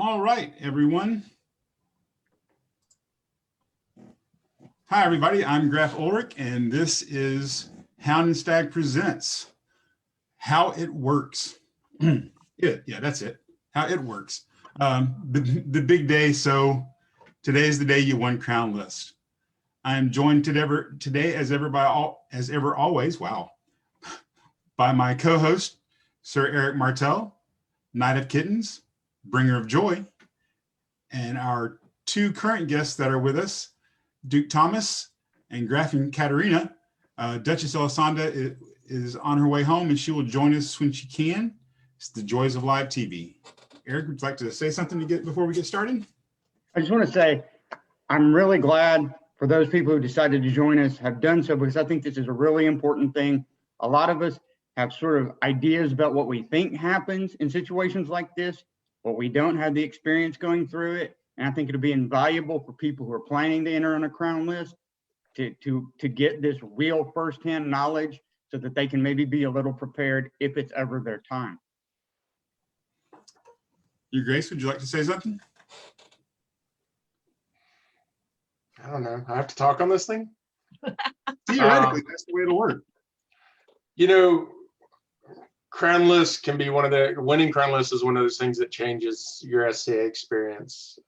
All right, everyone. Hi, everybody. I'm Graf Ulrich, and this is Hound and Stag Presents How It Works. Yeah, that's it. How it works. The big day. So today is the day you won crown list. I'm joined today as ever always. Wow, by my co-host, Sir Erik Martel, Knight of Kittens, bringer of joy, and our two current guests that are with us, Duke Thomas and Grafin Katerina. Duchess Elisenda is on her way home, and she will join us when she can. It's the joys of live TV. Erik, would you like to say something before we get started? I just want to say I'm really glad for those people who decided to join us have done so, because I think this is a really important thing. A lot of us have sort of ideas about what we think happens in situations like this, but we don't have the experience going through it. And I think it'll be invaluable for people who are planning to enter on a crown list to get this real firsthand knowledge so that they can maybe be a little prepared if it's ever their time. Your Grace, would you like to say something? I don't know. I have to talk on this thing? Theoretically, that's the way it'll work. You know, crown list can be winning crown list is one of those things that changes your SCA experience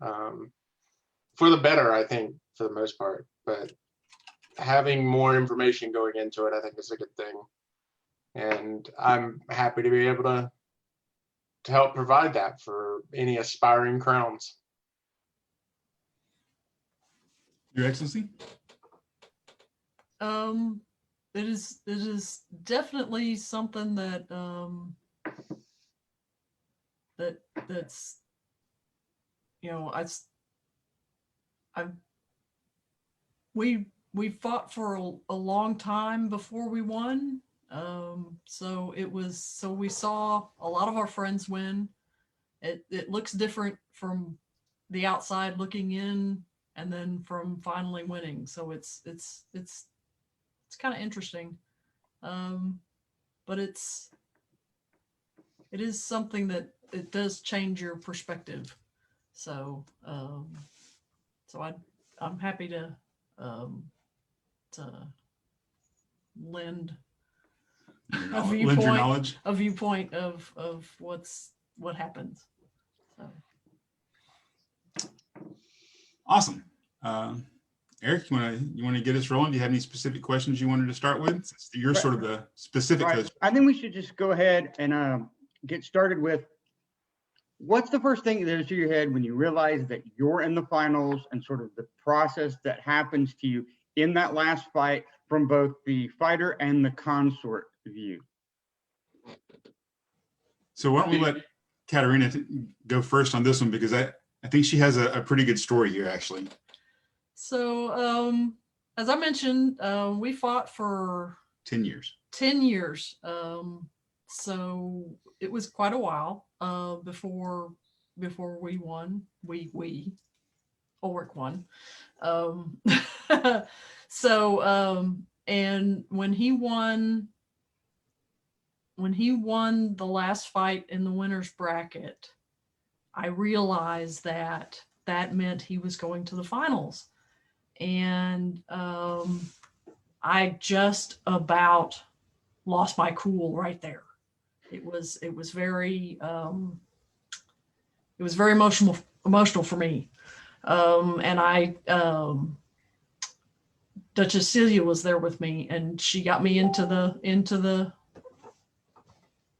for the better, I think, for the most part. But having more information going into it, I think, is a good thing. And I'm happy to be able to help provide that for any aspiring crowns. Your Excellency? It is definitely something that that's, you know, we fought for a long time before we won. So we saw a lot of our friends win. It looks different from the outside looking in, and then from finally winning. So it's kind of interesting. But it is something that it does change your perspective. So I'm happy to lend a viewpoint of what happens. So. Awesome. Erik, you want to get us rolling? Do you have any specific questions you wanted to start with? Since you're sort of the specific host. I think we should just go ahead and get started with, what's the first thing that goes through your head when you realize that you're in the finals, and sort of the process that happens to you in that last fight from both the fighter and the consort view? So why don't we let Katerina go first on this one, because I think she has a pretty good story here, actually. So as I mentioned, we fought for 10 years. 10 years. So it was quite a while before we won. Ulrich won. And when he won the last fight in the winner's bracket, I realized that meant he was going to the finals. And I just about lost my cool right there. It was very emotional for me. And Duchess Celia was there with me, and she got me into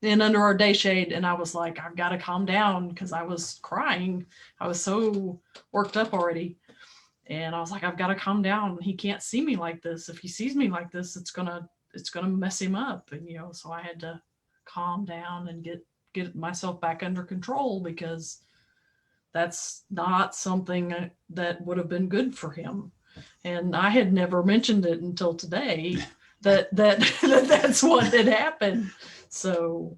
under our day shade, and I was like, I've got to calm down, because I was crying. I was so worked up already. And I was like, I've got to calm down. He can't see me like this. If he sees me like this, it's gonna mess him up. And so I had to calm down and get myself back under control, because that's not something that would have been good for him. And I had never mentioned it until today that's what had happened. So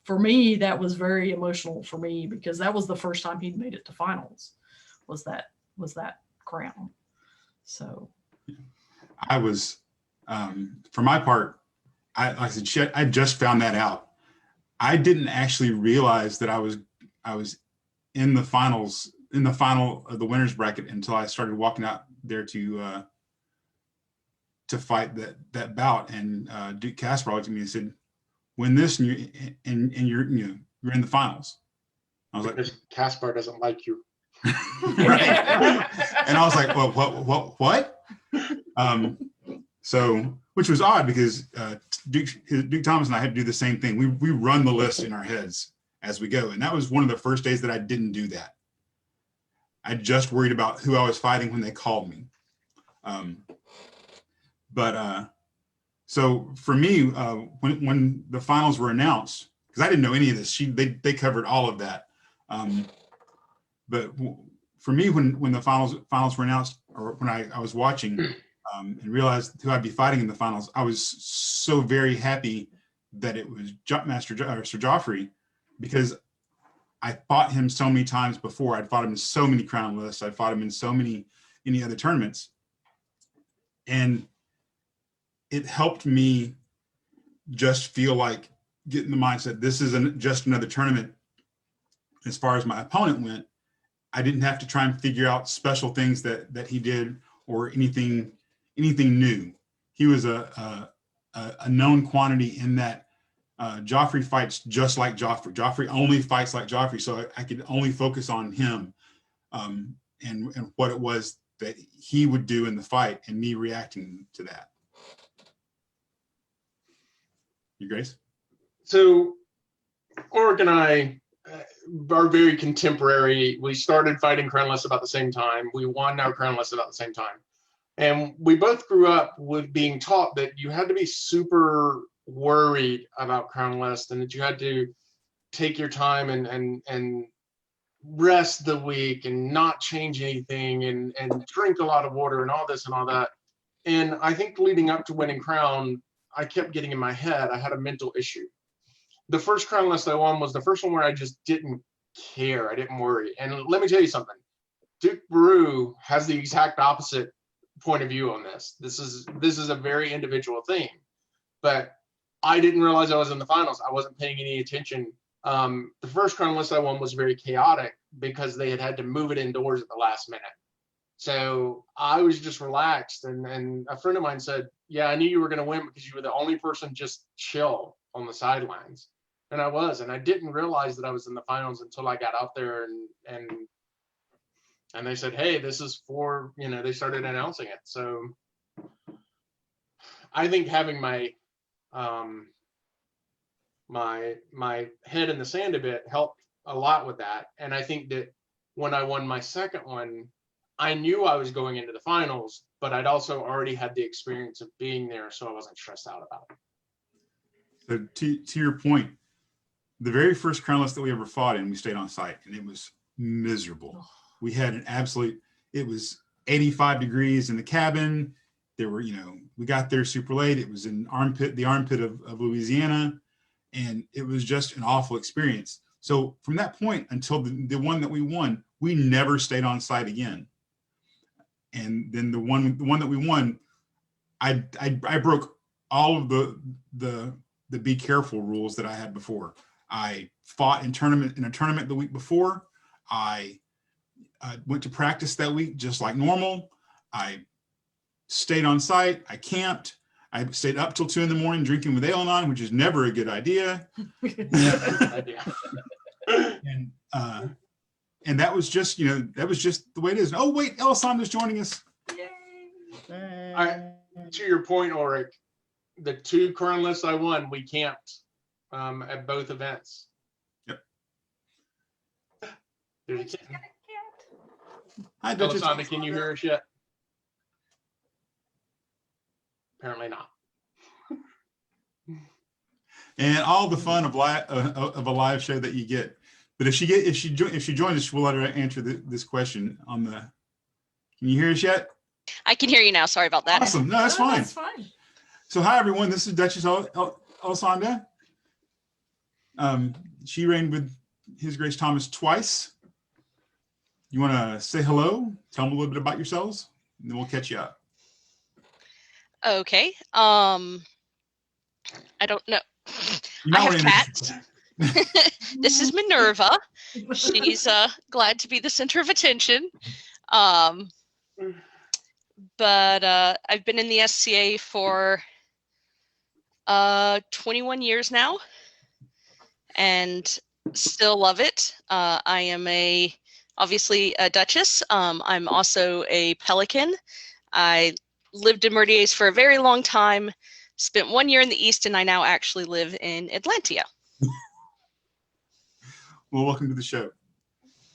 for me, that was very emotional for me, because that was the first time he'd made it to finals, was that crown. So I was, for my part, I just found that out. I didn't actually realize that I was in the finals, in the final of the winners bracket, until I started walking out there to fight that bout. And Duke Casper looked at me and said, "Win this, and you're you're in the finals." I was Because Caspar doesn't like you. right. And I was like, well, what? So, which was odd because Duke Thomas and I had to do the same thing. We run the list in our heads as we go. And that was one of the first days that I didn't do that. I just worried about who I was fighting when they called me. So for me, when the finals were announced, because I didn't know any of this, they covered all of that. But for me, when the finals were announced, or when I was watching and realized who I'd be fighting in the finals, I was so very happy that it was Sir Joffrey, because I fought him so many times before. I'd fought him in so many crown lists. I fought him in so many other tournaments, and it helped me just feel like get in the mindset, this isn't just another tournament. As far as my opponent went, I didn't have to try and figure out special things that he did or anything new. He was a known quantity in that Joffrey fights just like Joffrey. Joffrey only fights like Joffrey, so I could only focus on him and what it was that he would do in the fight and me reacting to that. You, Grace? So Ulrich and I are very contemporary. We started fighting crownless about the same time. We won our crownless about the same time. And we both grew up with being taught that you had to be super worried about crownless and that you had to take your time and rest the week and not change anything and drink a lot of water and all this and all that. And I think leading up to winning crown, I kept getting in my head, I had a mental issue. The first crown list I won was the first one where I just didn't care. I didn't worry. And let me tell you something. Duke Baru has the exact opposite point of view on this. This is a very individual thing. But I didn't realize I was in the finals. I wasn't paying any attention. The first crown list I won was very chaotic because they had to move it indoors at the last minute. So I was just relaxed. And a friend of mine said, yeah, I knew you were going to win because you were the only person just chill on the sidelines. And I was, and I didn't realize that I was in the finals until I got out there and they said, hey, this is for, they started announcing it. So I think having my my head in the sand a bit helped a lot with that. And I think that when I won my second one, I knew I was going into the finals, but I'd also already had the experience of being there, so I wasn't stressed out about it. So to your point, the very first crown list that we ever fought in, we stayed on site, and it was miserable. We had it was 85 degrees in the cabin. There were, we got there super late. It was in the armpit of Louisiana, and it was just an awful experience. So from that point until the one that we won, we never stayed on site again. And then the one that we won, I broke all of the be careful rules that I had before. I fought in a tournament the week before. I went to practice that week just like normal. I stayed on site. I camped. I stayed up till 2 a.m. drinking with Elon, which is never a good idea. And that was just, that was just the way it is. Oh, wait, Elisenda's joining us. Yay. To your point, Ulrich, the 2 crown lists I won, we camped at both events. Yep. There's Hi, Duchess. Elisenda, can you hear us yet? Apparently not. And all the fun of a live show that you get. But if she joins us, we'll let her answer this question on the. Can you hear us yet? I can hear you now. Sorry about that. Awesome. No, that's fine. That's fine. So hi everyone. This is Duchess Elisenda. She reigned with His Grace Thomas twice. You want to say hello? Tell them a little bit about yourselves, and then we'll catch you up. Okay. I don't know. I have cats. This is Minerva. She's glad to be the center of attention. But I've been in the SCA for 21 years now and still love it. I am obviously a Duchess. I'm also a Pelican. I lived in Meridies for a very long time, spent 1 year in the East, and I now actually live in Atlantia. Well, welcome to the show.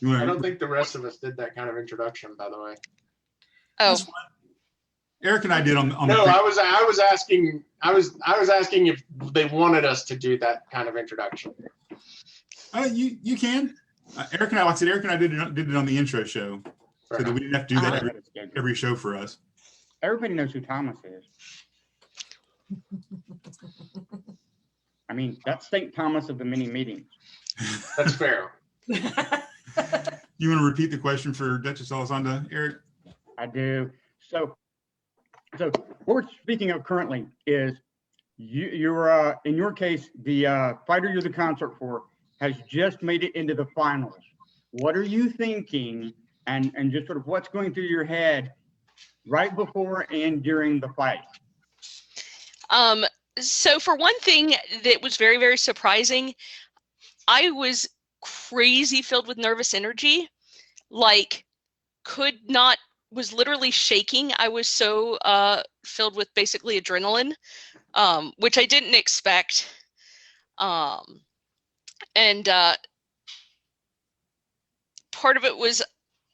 I don't think the rest of us did that kind of introduction, by the way. Oh, Erik and I did on No, I was asking if they wanted us to do that kind of introduction. You can. Erik and I, like I said, Erik and I did it on the intro show, so that we didn't have to do that every show for us. Everybody knows who Thomas is. I mean, that's St. Thomas of the many meetings. That's fair. You want to repeat the question for Duchess Elisenda, Erik? I do. So what we're speaking of currently is you're in your case, the fighter you're the consort for has just made it into the finals. What are you thinking, and just sort of what's going through your head right before and during the fight? So for one thing that was very, very surprising, I was crazy filled with nervous energy, like was literally shaking. I was so filled with basically adrenaline, which I didn't expect. And part of it was,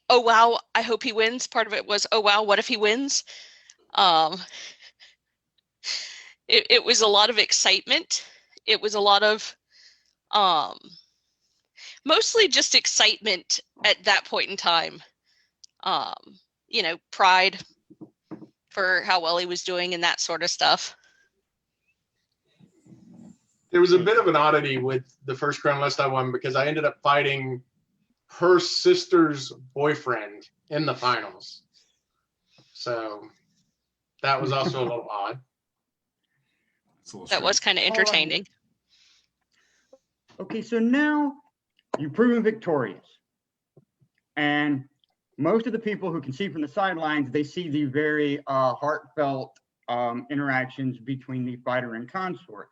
oh, wow, I hope he wins. Part of it was, oh, wow, what if he wins? It was a lot of excitement. It was a lot of mostly just excitement at that point in time. Pride for how well he was doing and that sort of stuff. There was a bit of an oddity with the first Crown list I won because I ended up fighting her sister's boyfriend in the finals. So that was also a little odd. That was kind of entertaining. Okay, so now you've proven victorious. And most of the people who can see from the sidelines, they see the very heartfelt interactions between the fighter and consort.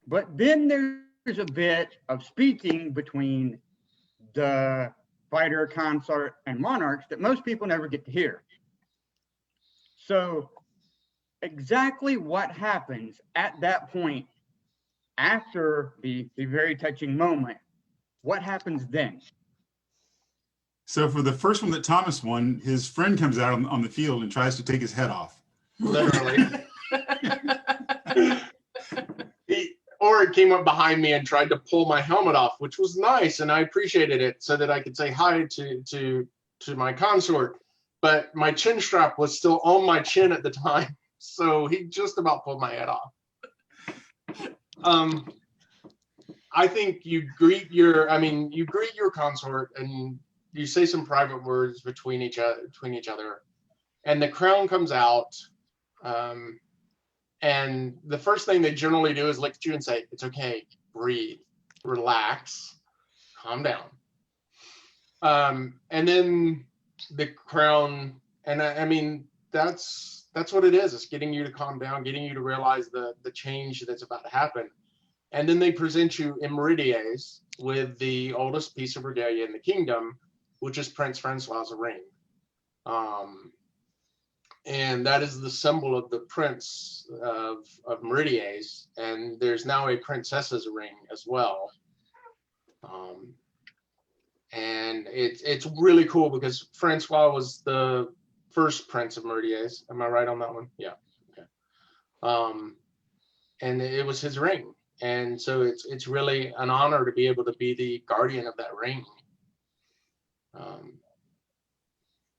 But then there's a bit of speaking between the fighter, consort, and monarchs that most people never get to hear. So exactly what happens at that point after the very touching moment, what happens then? So for the first one that Thomas won, his friend comes out on the field and tries to take his head off. Literally. Erik came up behind me and tried to pull my helmet off, which was nice, and I appreciated it so that I could say hi to my consort. But my chin strap was still on my chin at the time, so he just about pulled my head off. I think you greet your consort and you say some private words between each other, and the crown comes out. And the first thing they generally do is look at you and say, "It's okay, breathe, relax, calm down." And then the crown, and I mean, that's what it is. It's getting you to calm down, getting you to realize the change that's about to happen. And then they present you in Meridies with the oldest piece of regalia in the kingdom, which is Prince Francois' ring. And that is the symbol of the Prince of Meridies. And there's now a princess's ring as well. And it's really cool because Francois was the first Prince of Meridies. Am I right on that one? Yeah. Okay. And it was his ring. And so it's really an honor to be able to be the guardian of that ring.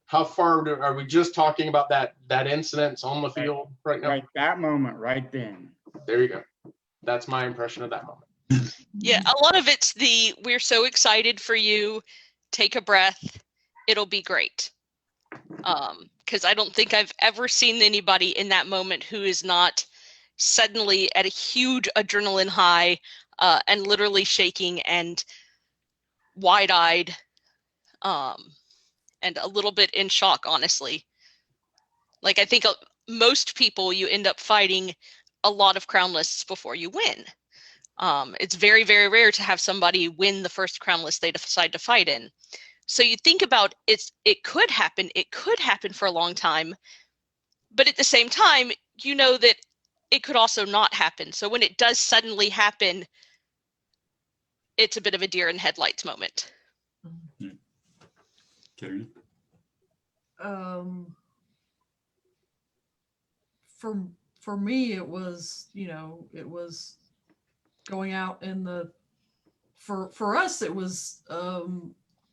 How far are we just talking about that incident on the field right now? Right, that moment, right then. There you go. That's my impression of that moment. Yeah, a lot of it's we're so excited for you. Take a breath. It'll be great. Because I don't think I've ever seen anybody in that moment who is not suddenly at a huge adrenaline high, and literally shaking and wide-eyed, and a little bit in shock, honestly. Like, I think most people, you end up fighting a lot of crown lists before you win. It's very, very rare to have somebody win the first crown list they decide to fight in. So you think about it could happen. It could happen for a long time. But at the same time, you know that it could also not happen. So when it does suddenly happen, it's a bit of a deer in headlights moment. Katerina? For me, it was, it was going out in the, for us, it was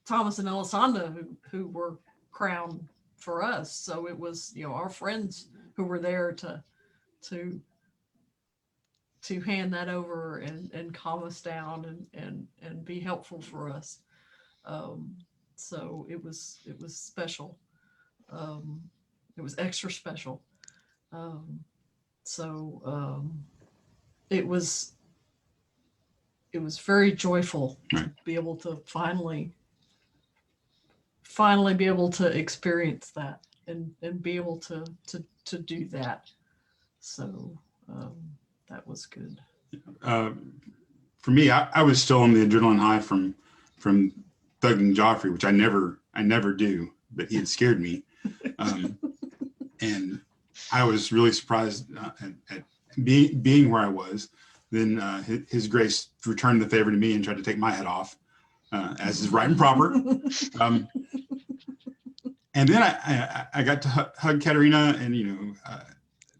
Thomas and Elisenda who were crowned for us. So it was, our friends who were there to hand that over and calm us down and be helpful for us. So it was special. It was extra special. It was very joyful to be able to finally be able to experience that and be able to do that. So that was good. For me, I was still on the adrenaline high from thugging Joffrey, which I never do, but he had scared me. And I was really surprised at being where I was. Then his grace returned the favor to me and tried to take my head off, as is right and proper. And then I got to hug Katerina, and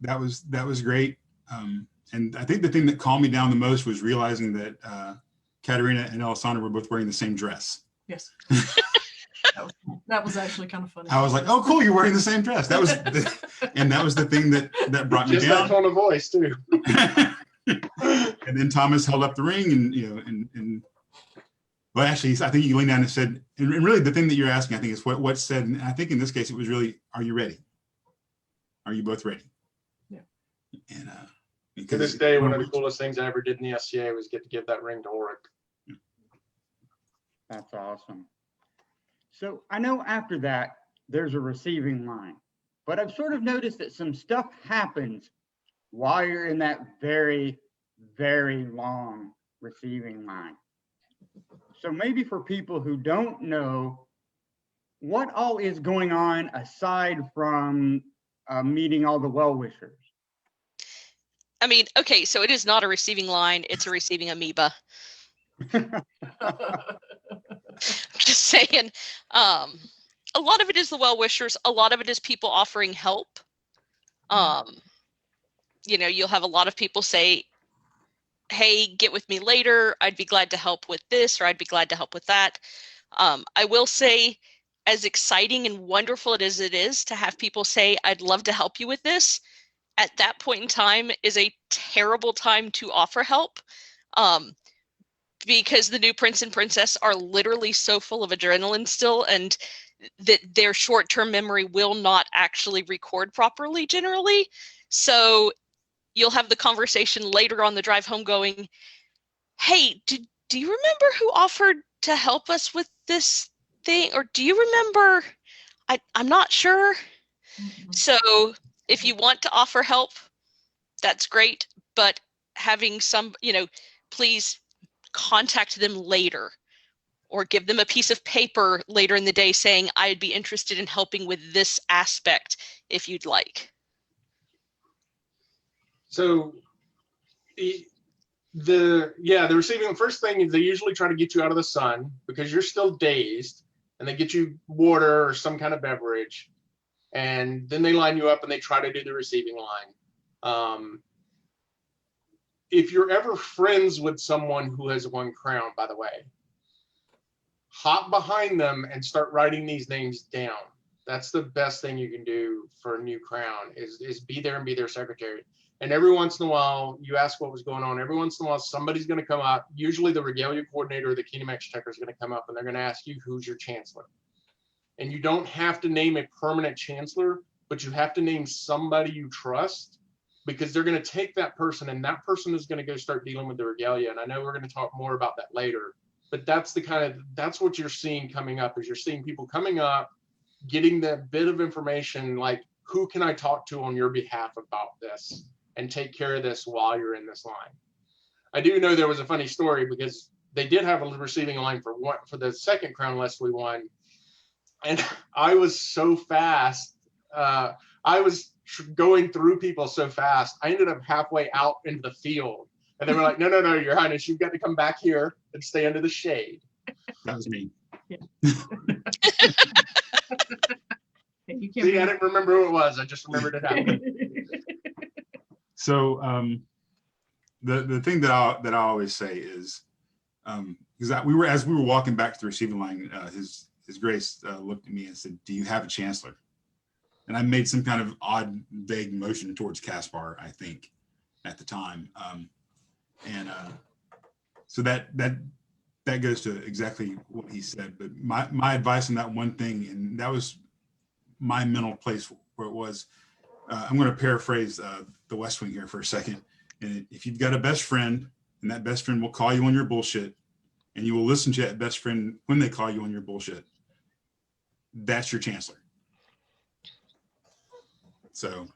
that was great. And I think the thing that calmed me down the most was realizing that Katerina and Elisenda were both wearing the same dress. Yes. That was actually kind of funny. I was like, "Oh, cool! You're wearing the same dress." That was the thing that brought me Just down. that tone of voice too. And then Thomas held up the ring, and well, actually, I think he leaned down and said, and really the thing that you're asking, I think, is what's said. And I think in this case, it was really, "Are you ready? Are you both ready?" Yeah. And to this day, one of the coolest things I ever did in the SCA was get to give that ring to Ulrich. That's awesome. So I know after that, there's a receiving line, but I've sort of noticed that some stuff happens while you're in that very, very long receiving line. So maybe for people who don't know, what all is going on aside from meeting all the well-wishers? I mean, okay, so it is not a receiving line, it's a receiving amoeba. Just saying. A lot of it is the well-wishers. A lot of it is people offering help. You'll have a lot of people say, "Hey, get with me later. I'd be glad to help with this, or I'd be glad to help with that." I will say, as exciting and wonderful it is to have people say, "I'd love to help you with this," at that point in time is a terrible time to offer help. Because the new prince and princess are literally so full of adrenaline still, and that their short-term memory will not actually record properly generally. So you'll have the conversation later on the drive home going, "Hey, do you remember who offered to help us with this thing? Or do you remember? I'm not sure." Mm-hmm. So if you want to offer help, that's great. But having some, please contact them later, or give them a piece of paper later in the day saying, "I'd be interested in helping with this aspect if you'd like." So the receiving, the first thing is they usually try to get you out of the sun because you're still dazed, and they get you water or some kind of beverage, and then they line you up and they try to do the receiving line. If you're ever friends with someone who has won crown, by the way, hop behind them and start writing these names down. That's the best thing you can do for a new crown is be there and be their secretary. And every once in a while, you ask what was going on. Every once in a while, somebody's going to come up. Usually the regalia coordinator or the Kingdom Exchequer is going to come up, and they're going to ask you, "Who's your chancellor?" And you don't have to name a permanent chancellor, but you have to name somebody you trust because they're going to take that person and that person is going to go start dealing with the regalia. And I know we're going to talk more about that later, but that's what you're seeing coming up, is you're seeing people coming up, getting that bit of information, like, who can I talk to on your behalf about this and take care of this while you're in this line. I do know there was a funny story, because they did have a receiving line for the second crown list we won. And I was so fast. I was going through people so fast. I ended up halfway out into the field. And they were like, no, Your Highness, you've got to come back here and stay under the shade. That was me. Yeah. See, I didn't remember who it was. I just remembered it happened. So the thing that I always say is, because as we were walking back to the receiving line, His Grace looked at me and said, "Do you have a chancellor?" And I made some kind of odd, vague motion towards Caspar, I think, at the time. So that goes to exactly what he said. But my advice on that one thing, and that was my mental place where it was, I'm going to paraphrase the West Wing here for a second. And if you've got a best friend, and that best friend will call you on your bullshit, and you will listen to that best friend when they call you on your bullshit, that's your chancellor. So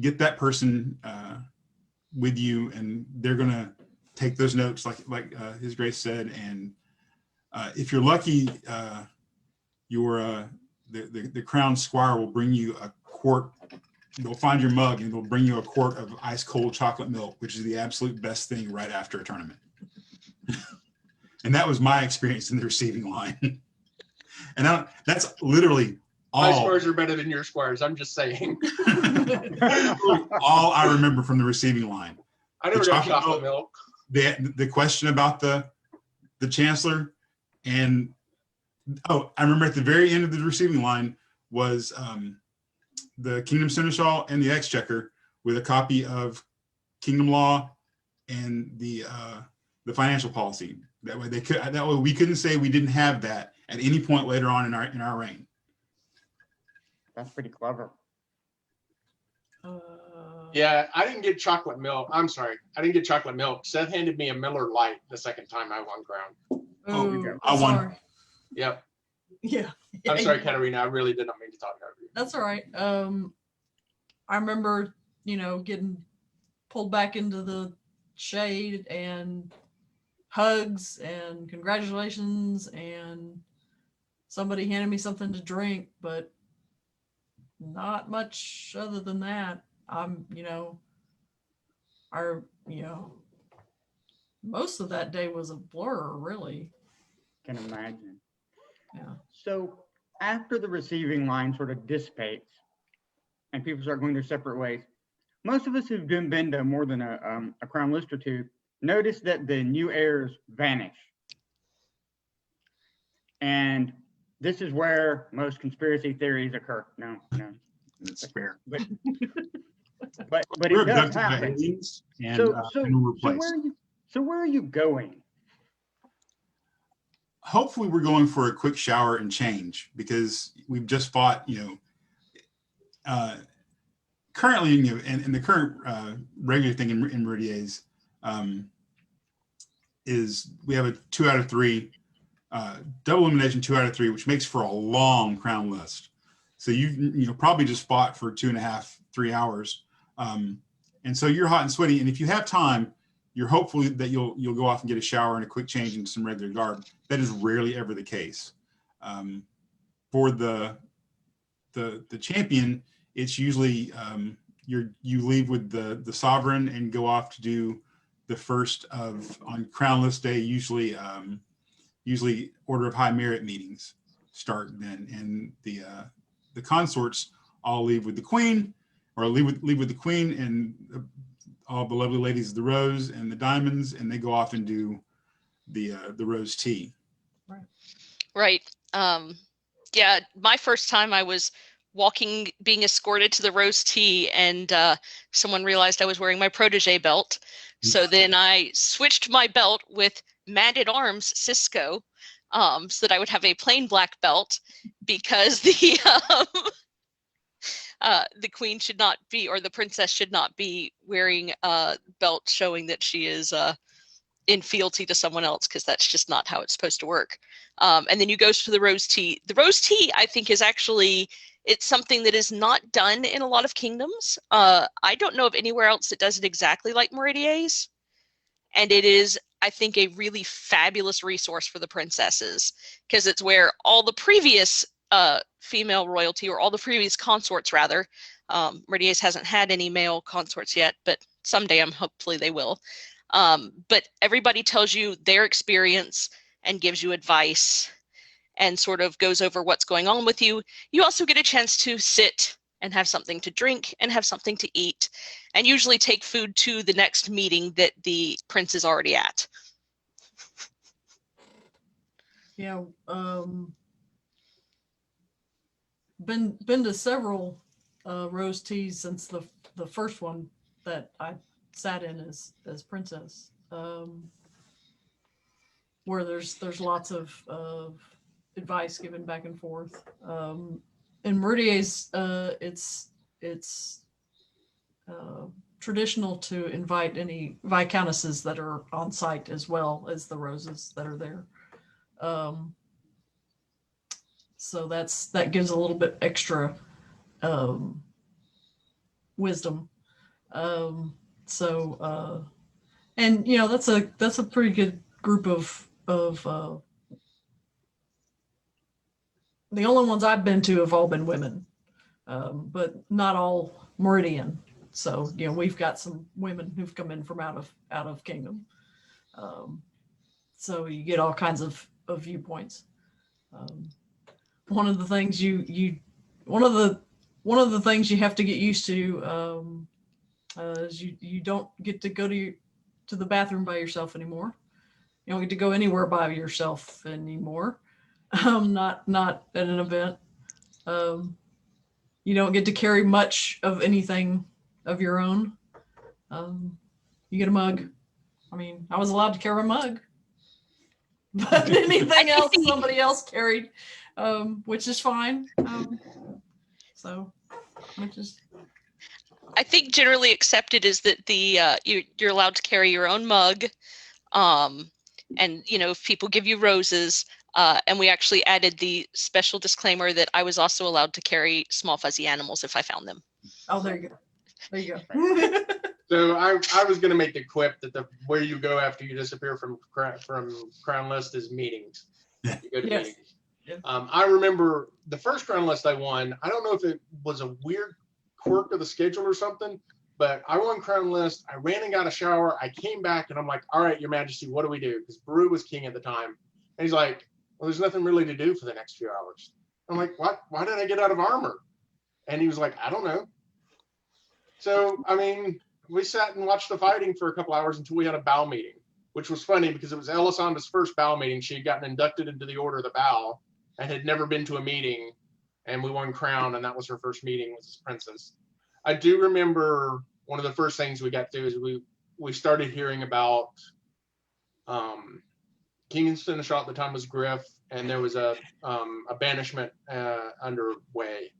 get that person with you, and they're going to take those notes like His Grace said. And if you're lucky, the crown squire will bring you a quart. They'll find your mug and they'll bring you a quart of ice cold chocolate milk, which is the absolute best thing right after a tournament. And that was my experience in the receiving line. And that's literally all. My squares are better than your squares. I'm just saying. All I remember from the receiving line. I never got chocolate milk. The question about the chancellor, and I remember at the very end of the receiving line was the Kingdom Seneschal and the Exchequer with a copy of Kingdom Law and the financial policy. That way we couldn't say we didn't have that at any point later on in our reign. That's pretty clever. Yeah, I didn't get chocolate milk. I'm sorry, I didn't get chocolate milk. Seth handed me a Miller Lite the second time I won crown. Oh, I won. sorry. Yep. Yeah. I'm sorry, Katerina. I really did not mean to talk over you. That's all right. I remember, getting pulled back into the shade and hugs and congratulations and somebody handed me something to drink, but not much other than that. Most of that day was a blur, really. Can imagine. Yeah. So after the receiving line sort of dissipates and people start going their separate ways, most of us who've been to more than a crown list or two notice that the new heirs vanish. And this is where most conspiracy theories occur. No. That's fair. But it does happen. So where are you going? Hopefully we're going for a quick shower and change, because we've just fought, currently, and the current regular thing in Meridies is we have a 2 out of 3 double elimination, 2 out of 3, which makes for a long crown list. So you probably just fought for 2.5, 3 hours, and so you're hot and sweaty. And if you have time, you're hopeful that you'll go off and get a shower and a quick change into some regular garb. That is rarely ever the case. For the champion, it's usually you leave with the sovereign and go off to do the first on crown list day. Usually Order of High Merit meetings start then, and the consorts all leave with the queen, or leave with the queen and all the lovely ladies of the rose and the diamonds, and they go off and do the rose tea. Right. Yeah, my first time I was being escorted to the rose tea, and someone realized I was wearing my protege belt. So then I switched my belt with Man-at-Arms Cisco, so that I would have a plain black belt, because the queen should not be, or the princess should not be wearing a belt showing that she is in fealty to someone else, because that's just not how it's supposed to work. And then you go to the rose tea. The rose tea, I think, is actually, it's something that is not done in a lot of kingdoms. I don't know of anywhere else that does it exactly like Meridies. And it is, I think, a really fabulous resource for the princesses, because it's where all the previous female royalty, or all the previous consorts rather, Meridies hasn't had any male consorts yet, but someday hopefully they will. But everybody tells you their experience and gives you advice and sort of goes over what's going on with you. You also get a chance to sit and have something to drink and have something to eat, and usually take food to the next meeting that the prince is already at. Yeah, been to several rose teas since the first one that I sat in as princess, where there's lots of advice given back and forth. In Meridies, it's traditional to invite any viscountesses that are on site as well as the roses that are there. So that gives a little bit extra wisdom. And you know, that's a pretty good group of the only ones I've been to have all been women, but not all Meridian. So, you know, we've got some women who've come in from out of kingdom. So you get all kinds of viewpoints. One of the things one of the things you have to get used to is you don't get to go to the bathroom by yourself anymore. You don't get to go anywhere by yourself anymore. Not at an event. You don't get to carry much of anything of your own. You get a mug. I mean, I was allowed to carry a mug, but anything else somebody else carried, which is fine. So I think generally accepted is that you're allowed to carry your own mug, and you know, if people give you roses. And we actually added the special disclaimer that I was also allowed to carry small fuzzy animals if I found them. Oh, there you go. There you go. So I was going to make the quip that where you go after you disappear from Crown List is meetings. Yeah. You go to Yes. meetings. Yeah. I remember the first Crown List I won. I don't know if it was a weird quirk of the schedule or something, but I won Crown List. I ran and got a shower. I came back and I'm like, all right, Your Majesty, what do we do? Because Brew was king at the time. And he's like, well, there's nothing really to do for the next few hours. I'm like, what? Why did I get out of armor? And he was like, I don't know. So, I mean, we sat and watched the fighting for a couple hours until we had a bow meeting, which was funny because it was Elisenda's first bow meeting. She had gotten inducted into the Order of the Bow and had never been to a meeting, and we won crown, and that was her first meeting with this princess. I do remember one of the first things we got to is we started hearing about King Seneschal at the time was Graf, and there was a banishment underway.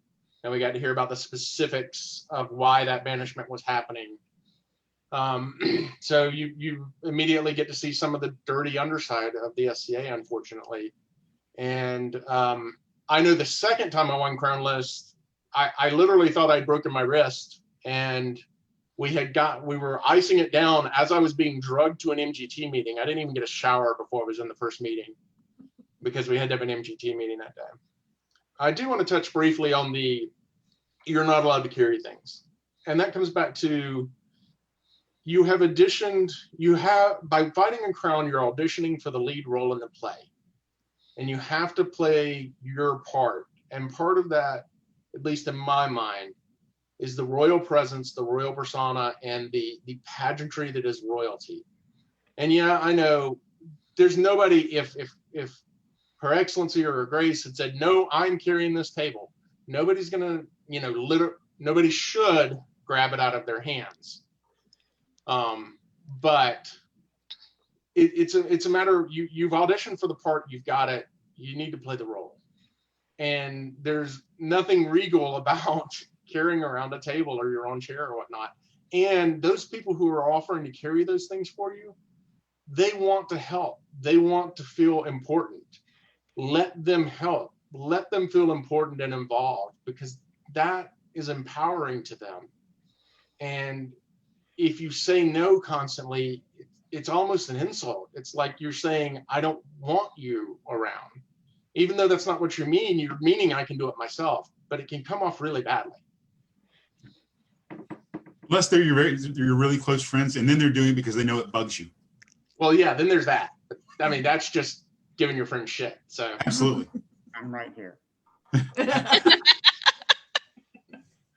And we got to hear about the specifics of why that banishment was happening. So you immediately get to see some of the dirty underside of the SCA, unfortunately. And I know the second time I won Crown List, I literally thought I'd broken my wrist, and we were icing it down as I was being drugged to an MGT meeting. I didn't even get a shower before I was in the first meeting because we had to have an MGT meeting that day. I do want to touch briefly on you're not allowed to carry things. And that comes back to, by fighting a crown, you're auditioning for the lead role in the play. And you have to play your part. And part of that, at least in my mind, is the royal presence, the royal persona, and the pageantry that is royalty. And yeah, I know there's nobody, if Her Excellency or Her Grace had said, no, I'm carrying this table, nobody's gonna, nobody should grab it out of their hands. But it's a matter of you've auditioned for the part, you've got it, you need to play the role. And there's nothing regal about carrying around a table or your own chair or whatnot. And those people who are offering to carry those things for you, they want to help. They want to feel important. Let them help. Let them feel important and involved, because that is empowering to them. And if you say no constantly, it's almost an insult. It's like you're saying, I don't want you around. Even though that's not what you mean, you're meaning I can do it myself, but it can come off really badly. Unless they're your really close friends, and then they're doing it because they know it bugs you. Well, yeah, then there's that. I mean, that's just giving your friend shit. So Absolutely. I'm right here.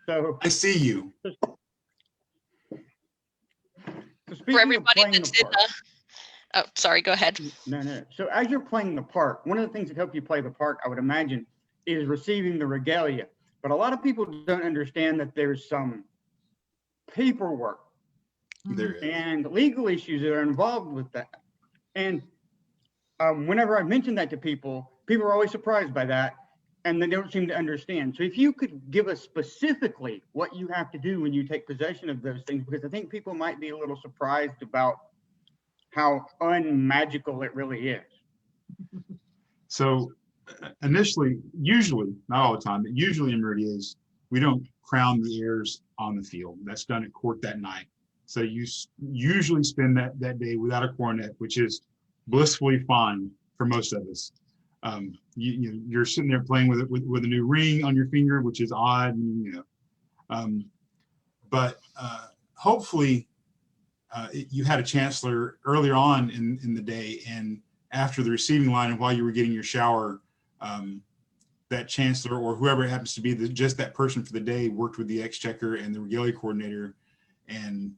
So I see you. speaking For of everybody playing that's the in part, oh, sorry, go ahead. no. So as you're playing the part, one of the things that help you play the part, I would imagine, is receiving the regalia. But a lot of people don't understand that there's some paperwork There is. and legal issues that are involved with that. And whenever I mention that to people, people are always surprised by that, and they don't seem to understand. So if you could give us specifically what you have to do when you take possession of those things, because I think people might be a little surprised about how unmagical it really is. So initially, usually, not all the time, but usually in Meridies, we don't crown the heirs on the field. That's done at court that night. So you usually spend that day without a coronet, which is blissfully fine for most of us. You're sitting there playing with a new ring on your finger, which is odd, but hopefully you had a chancellor earlier on in the day, and after the receiving line, and while you were getting your shower, that chancellor or whoever it happens to be, just that person for the day, worked with the exchequer and the regalia coordinator, and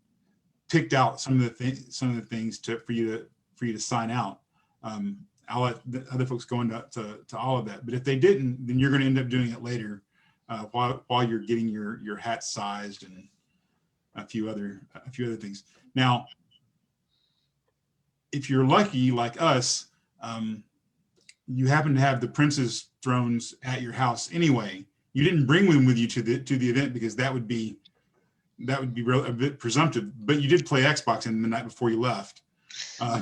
picked out some of the things for you to sign out. I'll let the other folks go into all of that, but if they didn't, then you're going to end up doing it later while you're getting your hat sized and a few other things. Now, if you're lucky like us, you happen to have the prince's thrones at your house anyway. You didn't bring them with you to the event, because that would be a bit presumptive. But you did play Xbox in the night before you left. I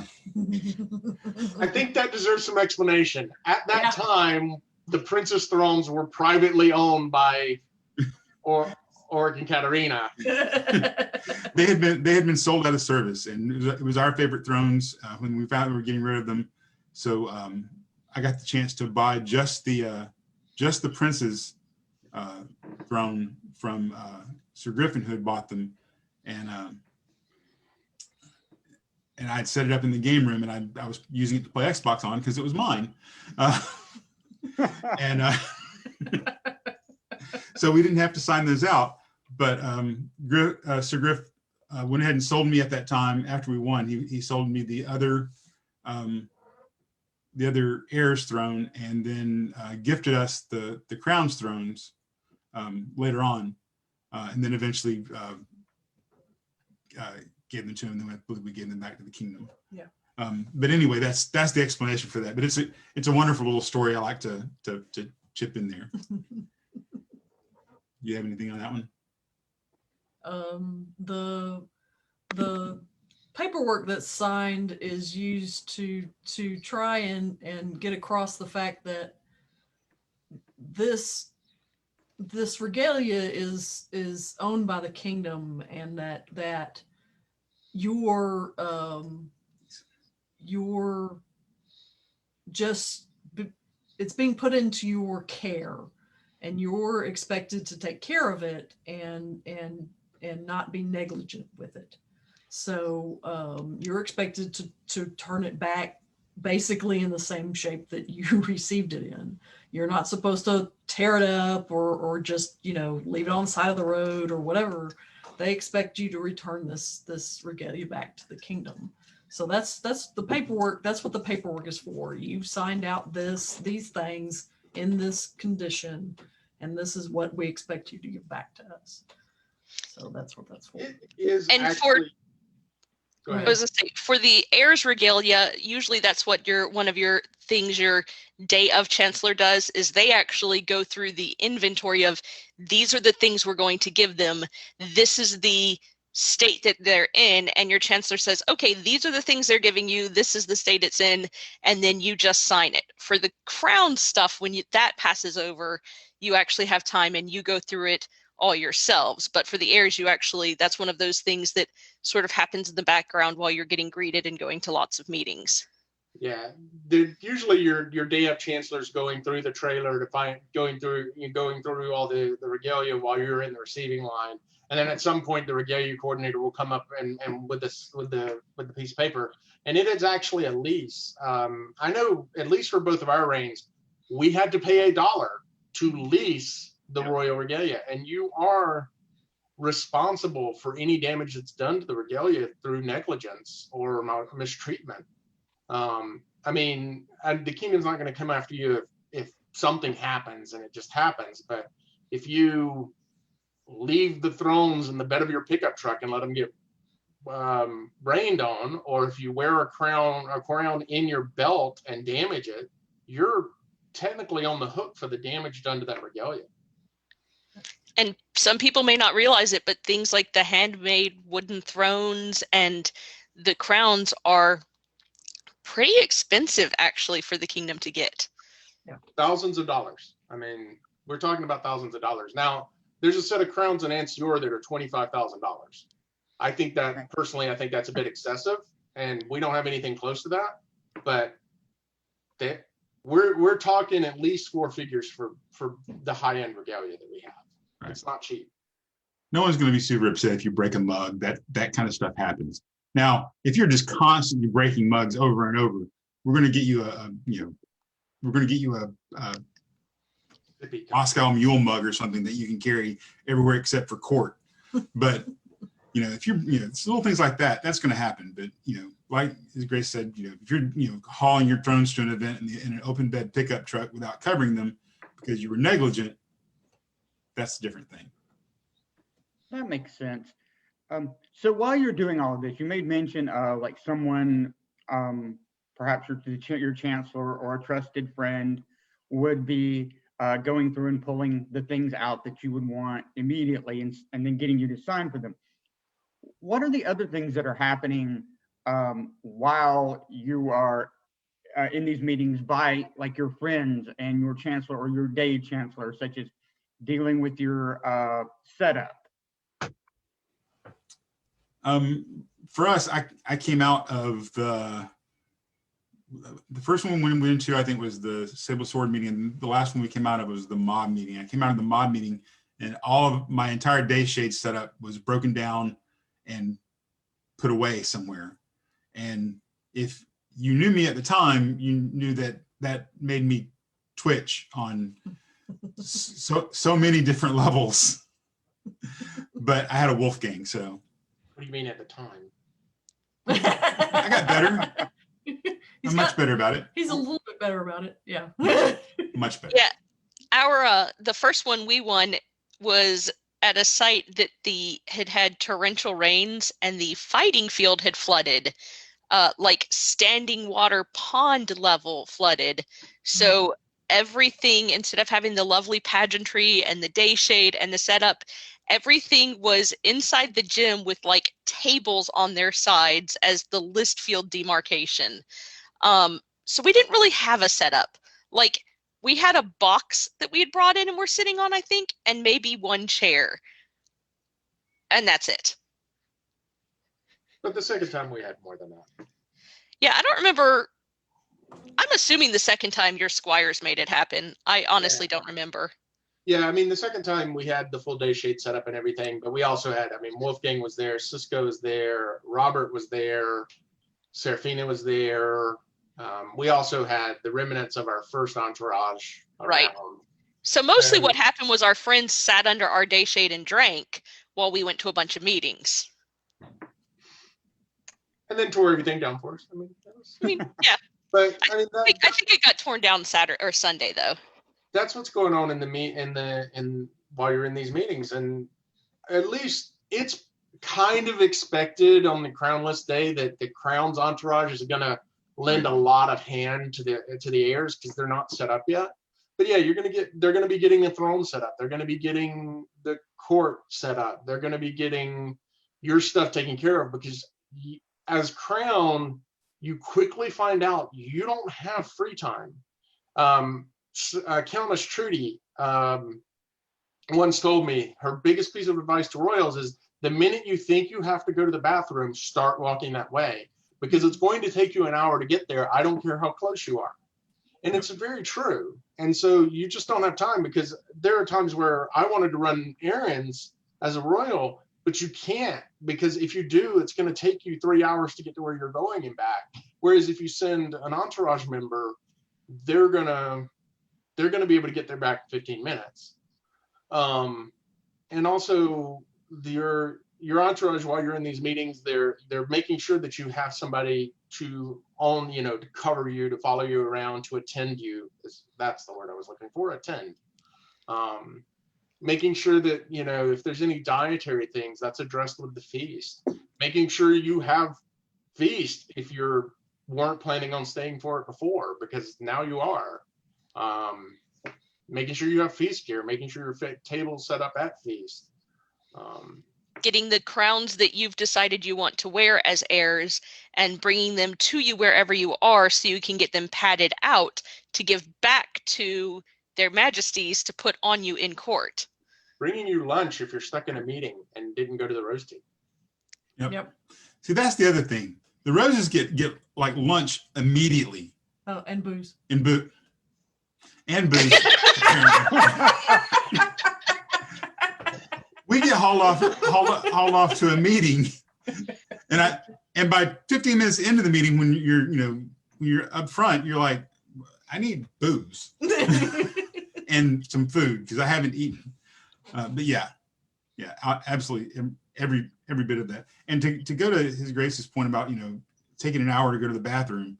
think that deserves some explanation. At that time, the princess thrones were privately owned by Erik and Katerina. They had been sold out of service, and it was our favorite thrones when we found we were getting rid of them. So I got the chance to buy just the prince's throne from Sir Grifin, who had bought them, and I'd set it up in the game room, and I was using it to play Xbox on because it was mine. So we didn't have to sign those out. But Sir Griff went ahead and sold me at that time after we won. He sold me the other heir's throne, and then gifted us the crown's thrones later on, and then eventually gave them to him. Then I believe we gave them back to the kingdom. Yeah. But anyway, that's the explanation for that. But it's a wonderful little story. I like to chip in there. Do you have anything on that one? The paperwork that's signed is used to try and get across the fact that this regalia is owned by the kingdom, and that you're just, it's being put into your care, and you're expected to take care of it and not be negligent with it. So you're expected to turn it back basically in the same shape that you received it in. You're not supposed to tear it up or just, leave it on the side of the road or whatever. They expect you to return this regalia back to the kingdom. So that's the paperwork. That's what the paperwork is for. You signed out these things in this condition, and this is what we expect you to give back to us. So that's what that's for. It is And actually, Go Go I ahead. was gonna say, for the heirs regalia, usually that's what one of your things your day of chancellor does, is they actually go through the inventory of these are the things we're going to give them. This is the state that they're in, and your chancellor says, okay, these are the things they're giving you. This is the state it's in, and then you just sign it. For the crown stuff, when that passes over, you actually have time and you go through it all yourselves. But for the heirs, that's one of those things that sort of happens in the background while you're getting greeted and going to lots of meetings. Yeah, usually your day of chancellor's going through the trailer to going through all the regalia while you're in the receiving line, and then at some point the regalia coordinator will come up and with the piece of paper, and it is actually a lease. I know at least for both of our reigns, we had to pay $1 to lease the royal regalia, and you are responsible for any damage that's done to the regalia through negligence or mistreatment. I mean, the kingdom's not going to come after you if something happens, and it just happens. But if you leave the thrones in the bed of your pickup truck and let them get rained on, or if you wear a crown in your belt and damage it, you're technically on the hook for the damage done to that regalia. And some people may not realize it, but things like the handmade wooden thrones and the crowns are pretty expensive actually for the kingdom to get. Yeah, thousands of dollars. I mean, we're talking about thousands of dollars. Now, there's a set of crowns in Ancior that are $25,000. I think that personally, I think that's a bit excessive, and we don't have anything close to that. But we're talking at least 4 figures for the high end regalia that we have. Right. It's not cheap. No one's going to be super upset if you break a mug. That kind of stuff happens. Now, if you're just constantly breaking mugs over and over, we're going to get you a Moscow Mule mug or something that you can carry everywhere except for court. But if you're it's little things like that, that's going to happen. But like as Grace said, if you're hauling your thrones to an event in an open bed pickup truck without covering them because you were negligent, that's a different thing. That makes sense. So while you're doing all of this, you made mention like someone, perhaps your chancellor or a trusted friend, would be going through and pulling the things out that you would want immediately and then getting you to sign for them. What are the other things that are happening while you are in these meetings by like your friends and your chancellor or your day chancellor, such as dealing with your setup? For us, I came out of the first one we went into, I think, was the Sable Sword meeting, and the last one we came out of was the mob meeting. I came out of the mob meeting, and all of my entire day shade setup was broken down and put away somewhere. And if you knew me at the time, you knew that made me twitch on so many different levels. But I had a Wolfgang, so. What do you mean at the time? I got better. I'm much better about it. He's a little bit better about it. Yeah. Much better. Yeah. Our the first one we won was at a site that had torrential rains, and the fighting field had flooded, like standing water pond level flooded. So everything, instead of having the lovely pageantry and the day shade and the setup, everything was inside the gym with like tables on their sides as the list field demarcation. So we didn't really have a setup. Like, we had a box that we had brought in and we're sitting on, I think, and maybe one chair. And that's it. But the second time we had more than that. Yeah, I don't remember. I'm assuming the second time your squires made it happen. I honestly don't remember. Yeah, I mean, the second time we had the full day shade set up and everything, but we also had, Wolfgang was there, Cisco was there, Robert was there, Serafina was there. We also had the remnants of our first entourage around. Right. So mostly what happened was our friends sat under our day shade and drank while we went to a bunch of meetings. And then tore everything down for us. Yeah. But I think it got torn down Saturday or Sunday though. That's what's going on while you're in these meetings, and at least it's kind of expected on the crownless day that the crown's entourage is going to lend a lot of hand to the heirs because they're not set up yet. But yeah, they're going to be getting the throne set up. They're going to be getting the court set up. They're going to be getting your stuff taken care of because as crown, you quickly find out you don't have free time. Countess Trudy once told me her biggest piece of advice to royals is the minute you think you have to go to the bathroom, start walking that way because it's going to take you an hour to get there. I don't care how close you are. And it's very true. And so you just don't have time because there are times where I wanted to run errands as a royal, but you can't because if you do, it's going to take you 3 hours to get to where you're going and back. Whereas if you send an entourage member, they're gonna be able to get there back in 15 minutes. And also your entourage while you're in these meetings, they're making sure that you have somebody to cover you, to follow you around, to attend you. That's the word I was looking for, attend. Making sure that, if there's any dietary things, that's addressed with the feast. Making sure you have feast if you weren't planning on staying for it before, because now you are. Making sure you have feast gear, making sure your table's set up at feast. Getting the crowns that you've decided you want to wear as heirs and bringing them to you wherever you are so you can get them padded out to give back to their majesties to put on you in court. Bringing you lunch if you're stuck in a meeting and didn't go to the roasting. Yep. See, that's the other thing. The roses get like lunch immediately. Oh, and booze. And booze. We get hauled off to a meeting, and by 15 minutes into the meeting, when you're up front, you're like, I need booze and some food because I haven't eaten. But yeah, absolutely, every bit of that. And to go to His Grace's point about taking an hour to go to the bathroom,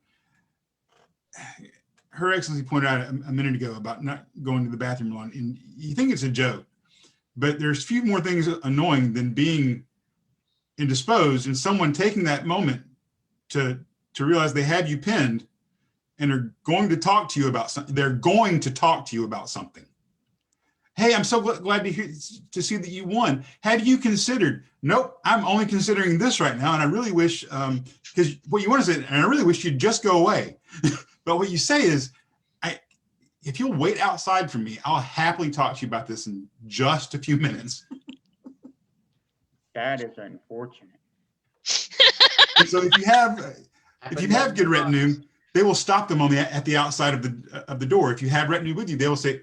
Her Excellency pointed out a minute ago about not going to the bathroom long, and you think it's a joke. But there's few more things annoying than being indisposed and someone taking that moment to realize they have you pinned and are going to talk to you about something. They're going to talk to you about something. Hey, I'm so glad to see that you won. Have you considered? Nope, I'm only considering this right now. And I really wish, because what you want to say, and I really wish you'd just go away. But what you say is, if you'll wait outside for me, I'll happily talk to you about this in just a few minutes. That is unfortunate. So if you have good retinue, they will stop them at the outside of the door. If you have retinue with you, they will say,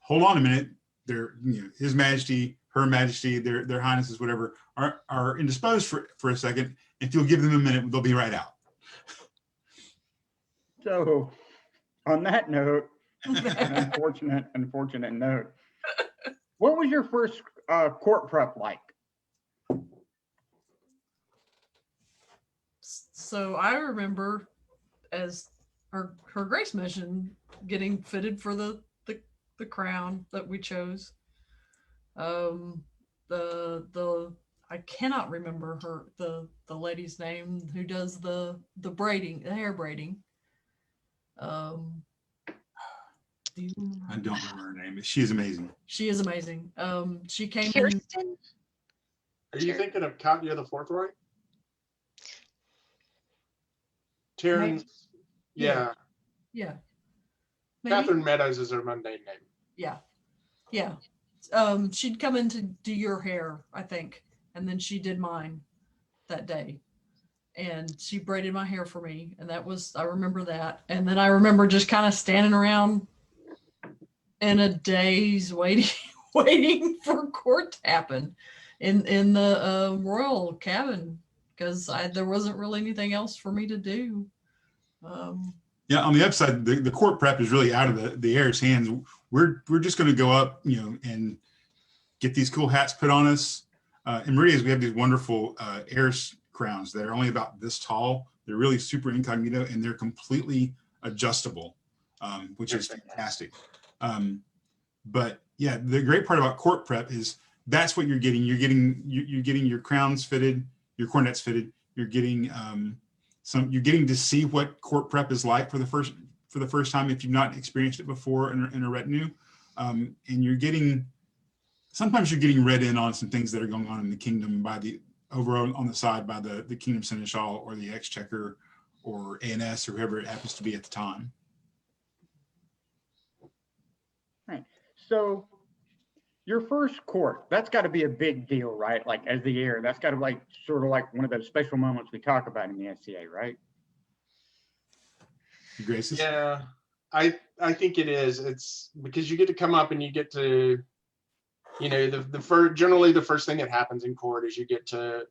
"Hold on a minute. They're His Majesty, Her Majesty, their Highnesses, whatever, are indisposed for a second. If you'll give them a minute, they'll be right out." So, on that note. An unfortunate note. What was your first court prep like? So I remember, as Her Grace mentioned, getting fitted for the crown that we chose. I cannot remember the lady's name who does the braiding, the hair braiding. I don't remember her name, but she is amazing. She is amazing. She came Kirsten? Are you thinking of Katya the Forthright? Terrence? Yeah. Yeah. Catherine Meadows is her mundane name. Yeah. She'd come in to do your hair, I think, and then she did mine that day. And she braided my hair for me, and I remember that. And then I remember just kind of standing around in a daze waiting for court to happen in the royal cabin because there wasn't really anything else for me to do. Yeah, on the upside, the court prep is really out of the heir's hands. We're just going to go up, and get these cool hats put on us. In Meridies, we have these wonderful heir's crowns that are only about this tall. They're really super incognito, and they're completely adjustable, which is fantastic. But yeah, the great part about court prep is that's what you're getting. You're getting your crowns fitted, your cornets fitted. You're getting you're getting to see what court prep is like for the first time if you've not experienced it before in a retinue, and sometimes you're getting read in on some things that are going on in the kingdom by the over on the side by the kingdom seneschal or the exchequer or ANS or whoever it happens to be at the time. Right. So your first court, that's got to be a big deal, right? Like as the heir, that's got to like sort of like one of those special moments we talk about in the SCA, right? Your Graces? Yeah, I think it is. It's because you get to come up and you get to, you know, generally the first thing that happens in court is you get to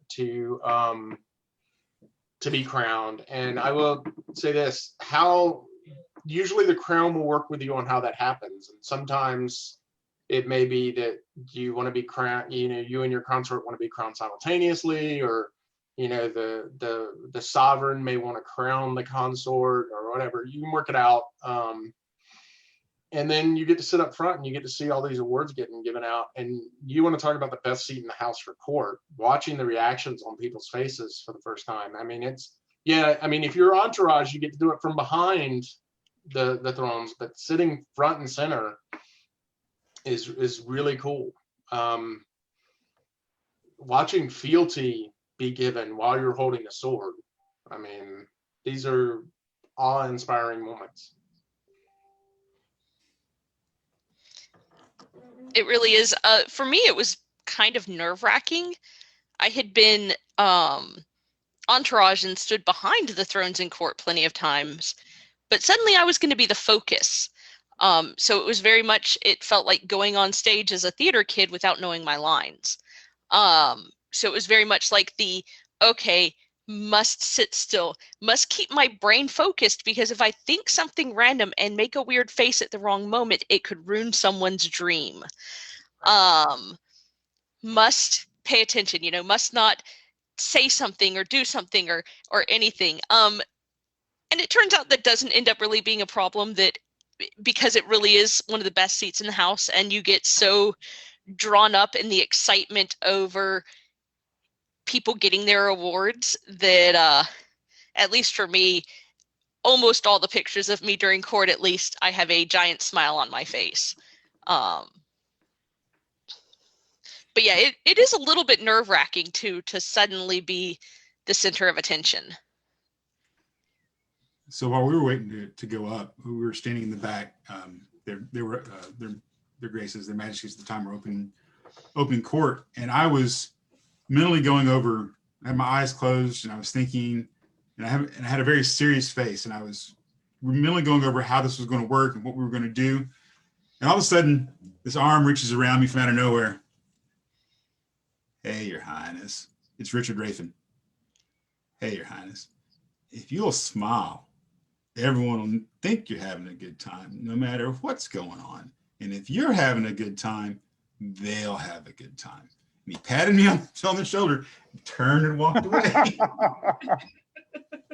be crowned. And I will say this, how usually the crown will work with you on how that happens. And sometimes it may be that you want to be crowned, you know, you and your consort want to be crowned simultaneously, or, you know, the sovereign may want to crown the consort or whatever. You can work it out. And then you get to sit up front and you get to see all these awards getting given out. And you want to talk about the best seat in the house for court, watching the reactions on people's faces for the first time. I mean, if you're entourage, you get to do it from behind the thrones, but sitting front and center is really cool. Watching fealty be given while you're holding a sword. I mean, these are awe-inspiring moments. It really is. For me, it was kind of nerve-wracking. I had been entourage and stood behind the thrones in court plenty of times, but suddenly I was going to be the focus. So it was very much, it felt like going on stage as a theater kid without knowing my lines. So it was very much like okay, must sit still, must keep my brain focused, because if I think something random and make a weird face at the wrong moment, it could ruin someone's dream. Must pay attention, you know, must not say something or do something or anything. And it turns out that doesn't end up really being a problem, that because it really is one of the best seats in the house, and you get so drawn up in the excitement over people getting their awards that at least for me, almost all the pictures of me during court, at least, I have a giant smile on my face. But yeah, it is a little bit nerve-wracking to suddenly be the center of attention. So while we were waiting to go up, we were standing in the back. Their graces, their majesties at the time were open court, and I was mentally going over. I had my eyes closed, and I was thinking, and I had a very serious face, and I was mentally going over how this was going to work and what we were going to do. And all of a sudden, this arm reaches around me from out of nowhere. Hey, Your Highness, it's Richard Rafin. Hey, Your Highness, if you'll smile, everyone will think you're having a good time, no matter what's going on. And if you're having a good time, they'll have a good time. And he patted me on the shoulder, turned and walked away.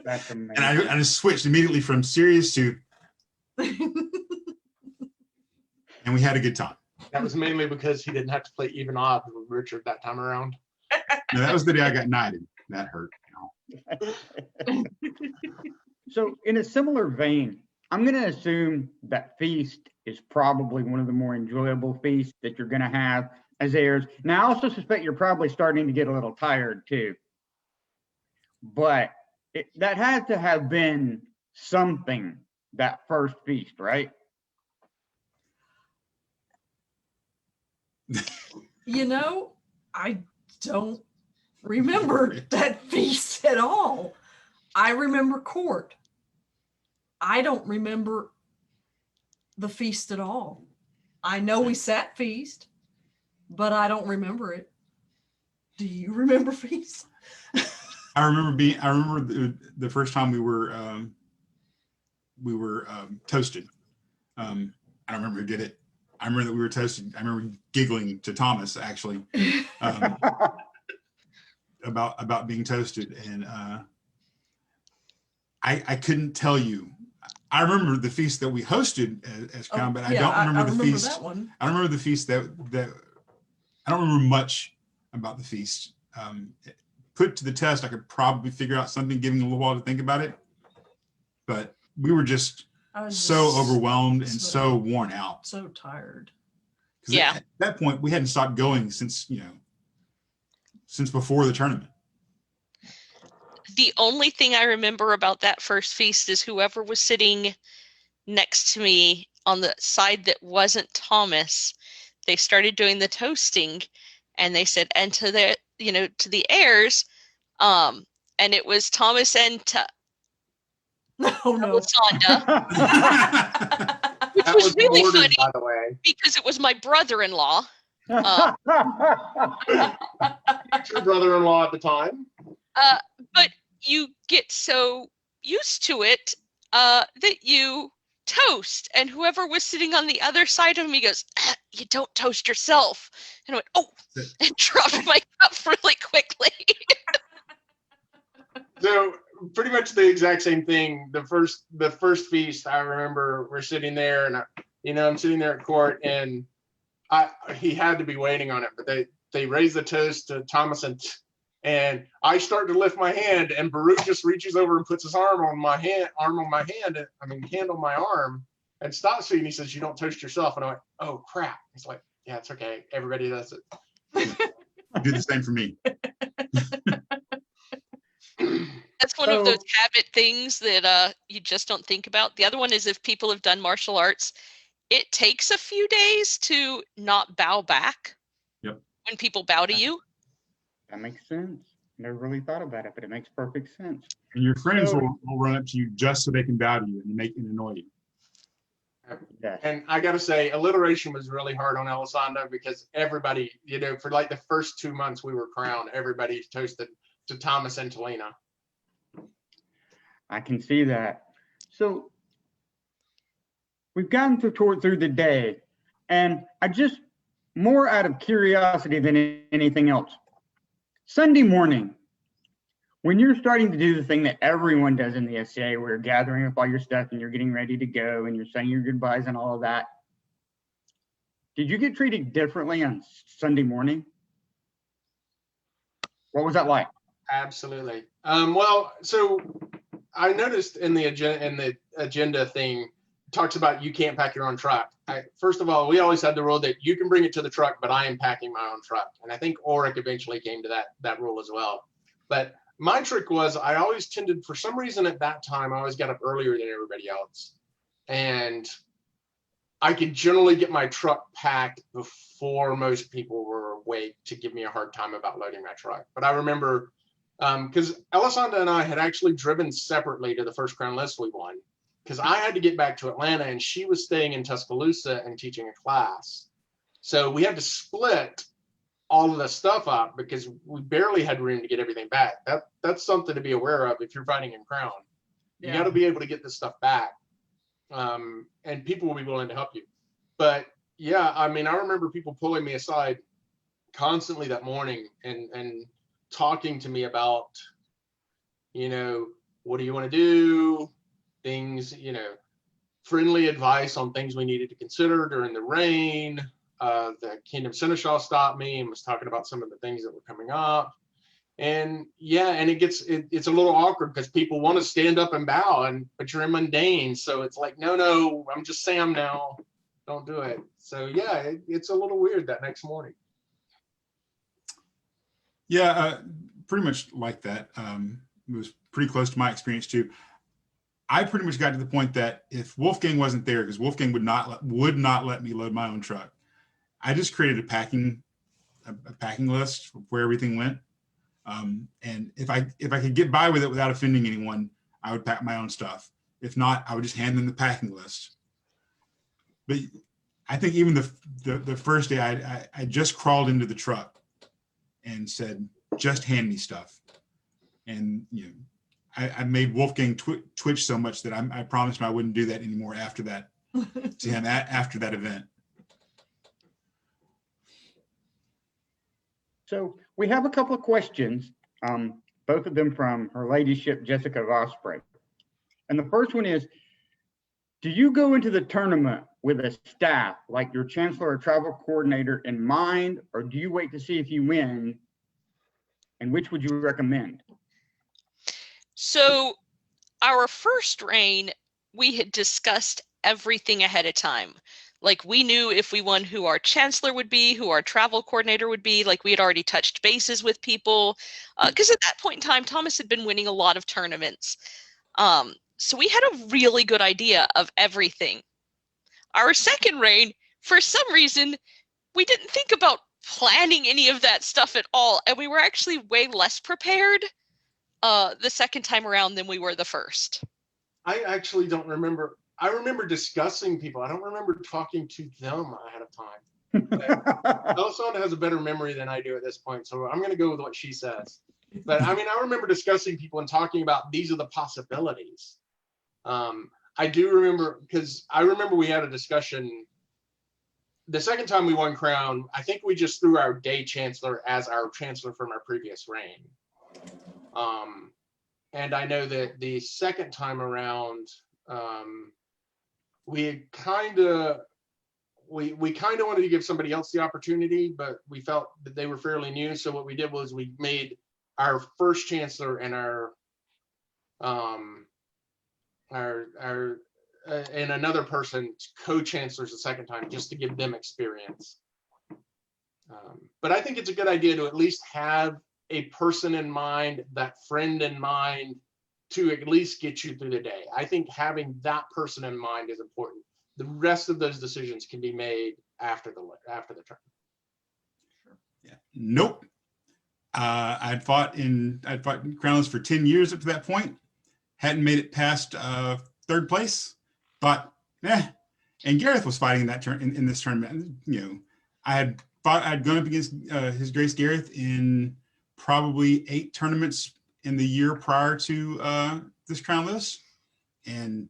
That's amazing. And I just switched immediately from serious to, and we had a good time. That was mainly because he didn't have to play even odds with Richard that time around. No, that was the day I got knighted. That hurt. So in a similar vein, I'm going to assume that feast is probably one of the more enjoyable feasts that you're going to have as heirs. Now, I also suspect you're probably starting to get a little tired too. But that had to have been something, that first feast, right? You know, I don't remember that feast at all. I remember court. I don't remember the feast at all. I know we sat feast, but I don't remember it. Do you remember feast? I remember the first time we were toasted. I don't remember who did it. I remember that we were toasted. I remember giggling to Thomas actually about being toasted, and I couldn't tell you. I remember the feast that we hosted as Crown, but I don't remember the feast. That one. I don't remember the feast that I don't remember much about the feast. Put to the test, I could probably figure out something, giving a little while to think about it. But we were just I was so just overwhelmed and so worn out. so tired. Because Yeah. at that point, we hadn't stopped going since before the tournament. The only thing I remember about that first feast is whoever was sitting next to me on the side that wasn't Thomas, they started doing the toasting, and they said, and to the to the heirs, and it was Thomas and Oh no. Elisenda, which That was was really ordered, funny by the way. because it was my brother-in-law. Your brother-in-law at the time. But you get so used to it that you toast, and whoever was sitting on the other side of me goes, "You don't toast yourself," and I went, "Oh," and dropped my cup really quickly. So pretty much the exact same thing. The first feast, I remember we're sitting there, and I'm sitting there at court, and he had to be waiting on it, but they raise the toast to Thomas, and I start to lift my hand, and Baruch just reaches over and puts his hand on my arm, and stops me, and he says, "You don't toast yourself." And I went, "Oh crap." He's like, "Yeah, it's okay. Everybody does it." Do the same for me. That's one of those habit things that you just don't think about. The other one is if people have done martial arts, it takes a few days to not bow back. Yep. When people bow to you. That makes sense. Never really thought about it, but it makes perfect sense. And your friends will run up to you just so they can bow to you and annoy you. Yes. And I got to say, alliteration was really hard on Elisenda, because everybody, for like the first 2 months we were crowned, everybody toasted to Thomas and Talina. I can see that. So we've gotten through the day, and I just, more out of curiosity than anything else, Sunday morning, when you're starting to do the thing that everyone does in the SCA, where you're gathering up all your stuff and you're getting ready to go and you're saying your goodbyes and all of that, did you get treated differently on Sunday morning? What was that like? Absolutely. Well, so I noticed in the agenda thing, it talks about you can't pack your own truck. First of all, we always had the rule that you can bring it to the truck, but I am packing my own truck. And I think Ulrich eventually came to that rule as well. But my trick was, I always tended, for some reason at that time, I always got up earlier than everybody else. And I could generally get my truck packed before most people were awake to give me a hard time about loading my truck. But I remember, because Elisenda and I had actually driven separately to the first Crown list we won, because I had to get back to Atlanta and she was staying in Tuscaloosa and teaching a class. So we had to split all of the stuff up because we barely had room to get everything back. That's something to be aware of if you're fighting in Crown. You got to be able to get this stuff back. And people will be willing to help you. But yeah, I mean, I remember people pulling me aside constantly that morning and talking to me about, what do you want to do? Things, friendly advice on things we needed to consider during the reign. The Kingdom Seneschal stopped me and was talking about some of the things that were coming up. And yeah, and it's a little awkward because people want to stand up and bow, but you're in mundane. So it's like, no, I'm just Sam now. Don't do it. So yeah, it's a little weird that next morning. Yeah, pretty much like that. It was pretty close to my experience too. I pretty much got to the point that if Wolfgang wasn't there, because Wolfgang would not let me load my own truck, I just created a packing list of where everything went. And if I could get by with it without offending anyone, I would pack my own stuff. If not, I would just hand them the packing list. But I think even the first day, I just crawled into the truck and said, "Just hand me stuff." And I made Wolfgang twitch so much that I promised him I wouldn't do that anymore after that. To him after that event. So we have a couple of questions, both of them from Her Ladyship Jessica of Osprey. And the first one is, do you go into the tournament with a staff, like your chancellor or travel coordinator in mind, or do you wait to see if you win? And which would you recommend? So our first reign, we had discussed everything ahead of time. Like we knew if we won who our chancellor would be, who our travel coordinator would be. Like we had already touched bases with people. Because at that point in time, Thomas had been winning a lot of tournaments. So we had a really good idea of everything. Our second reign, for some reason, we didn't think about planning any of that stuff at all. And we were actually way less prepared the second time around than we were the first. I actually don't remember. I remember discussing people. I don't remember talking to them ahead of time. Elisenda has a better memory than I do at this point, so I'm going to go with what she says. But I mean, I remember discussing people and talking about these are the possibilities. I do remember, because I remember we had a discussion the second time we won Crown. I think we just threw our day chancellor as our chancellor from our previous reign. And I know that the second time around, we kind of wanted to give somebody else the opportunity, but we felt that they were fairly new. So what we did was we made our first chancellor and and another person co-chancellors the second time, just to give them experience. But I think it's a good idea to at least have a person in mind, that friend in mind, to at least get you through the day. I think having that person in mind is important. The rest of those decisions can be made after the turn. Yeah. Nope. I'd fought Crownless for 10 years up to that point. Hadn't made it past third place, but and Gareth was fighting that turn in this tournament. You know, I'd gone up against His Grace Gareth in probably 8 tournaments in the year prior to this Crownless, and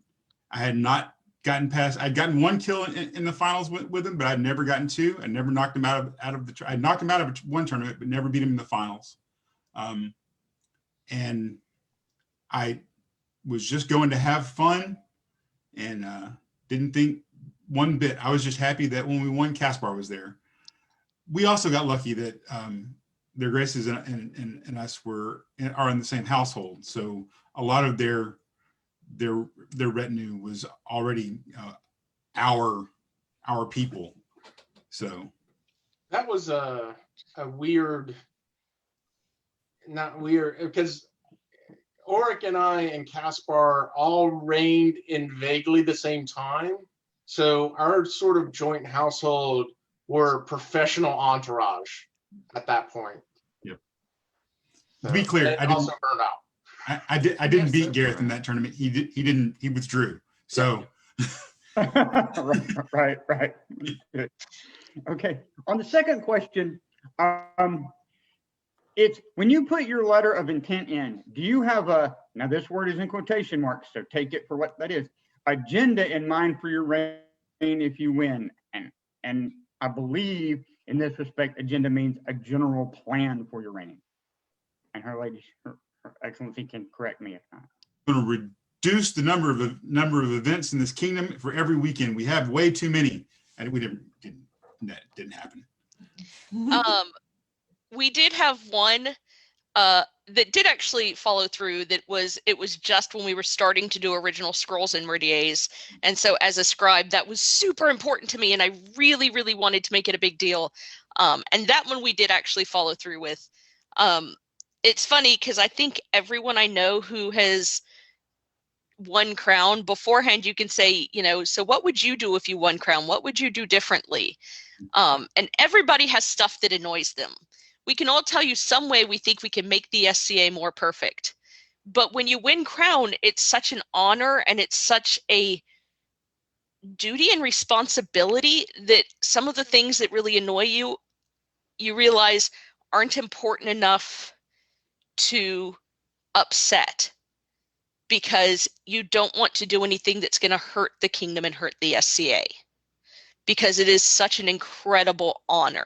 I had not gotten past. I'd gotten 1 kill in the finals with him, but I'd never gotten 2. I never knocked him out of the. I knocked him out of 1 tournament, but never beat him in the finals. And I was just going to have fun, and didn't think one bit. I was just happy that when we won, Caspar was there. We also got lucky that their graces and us are in the same household, so a lot of their retinue was already our people. So that was a weird, not weird, because Ulrich and I and Caspar all reigned in vaguely the same time. So our sort of joint household were professional entourage at that point. Yep. So, to be clear, I also burned out. I didn't beat Gareth in that tournament. He withdrew. So right. Good. Okay. On the second question, it's when you put your letter of intent in, do you have now this word is in quotation marks, so take it for what that is, agenda in mind for your reign if you win? And I believe in this respect, agenda means a general plan for your reign. And her excellency can correct me if not. I'm going to reduce the number of events in this kingdom for every weekend. We have way too many, and that didn't happen. We did have one that did actually follow through. It was just when we were starting to do original scrolls in Meridies, and so as a scribe, that was super important to me, and I really, really wanted to make it a big deal. And that one we did actually follow through with. It's funny because I think everyone I know who has won Crown beforehand, you can say, so what would you do if you won Crown? What would you do differently? And everybody has stuff that annoys them. We can all tell you some way we think we can make the SCA more perfect. But when you win Crown, it's such an honor and it's such a duty and responsibility that some of the things that really annoy you, you realize aren't important enough to upset, because you don't want to do anything that's going to hurt the kingdom and hurt the SCA, because it is such an incredible honor.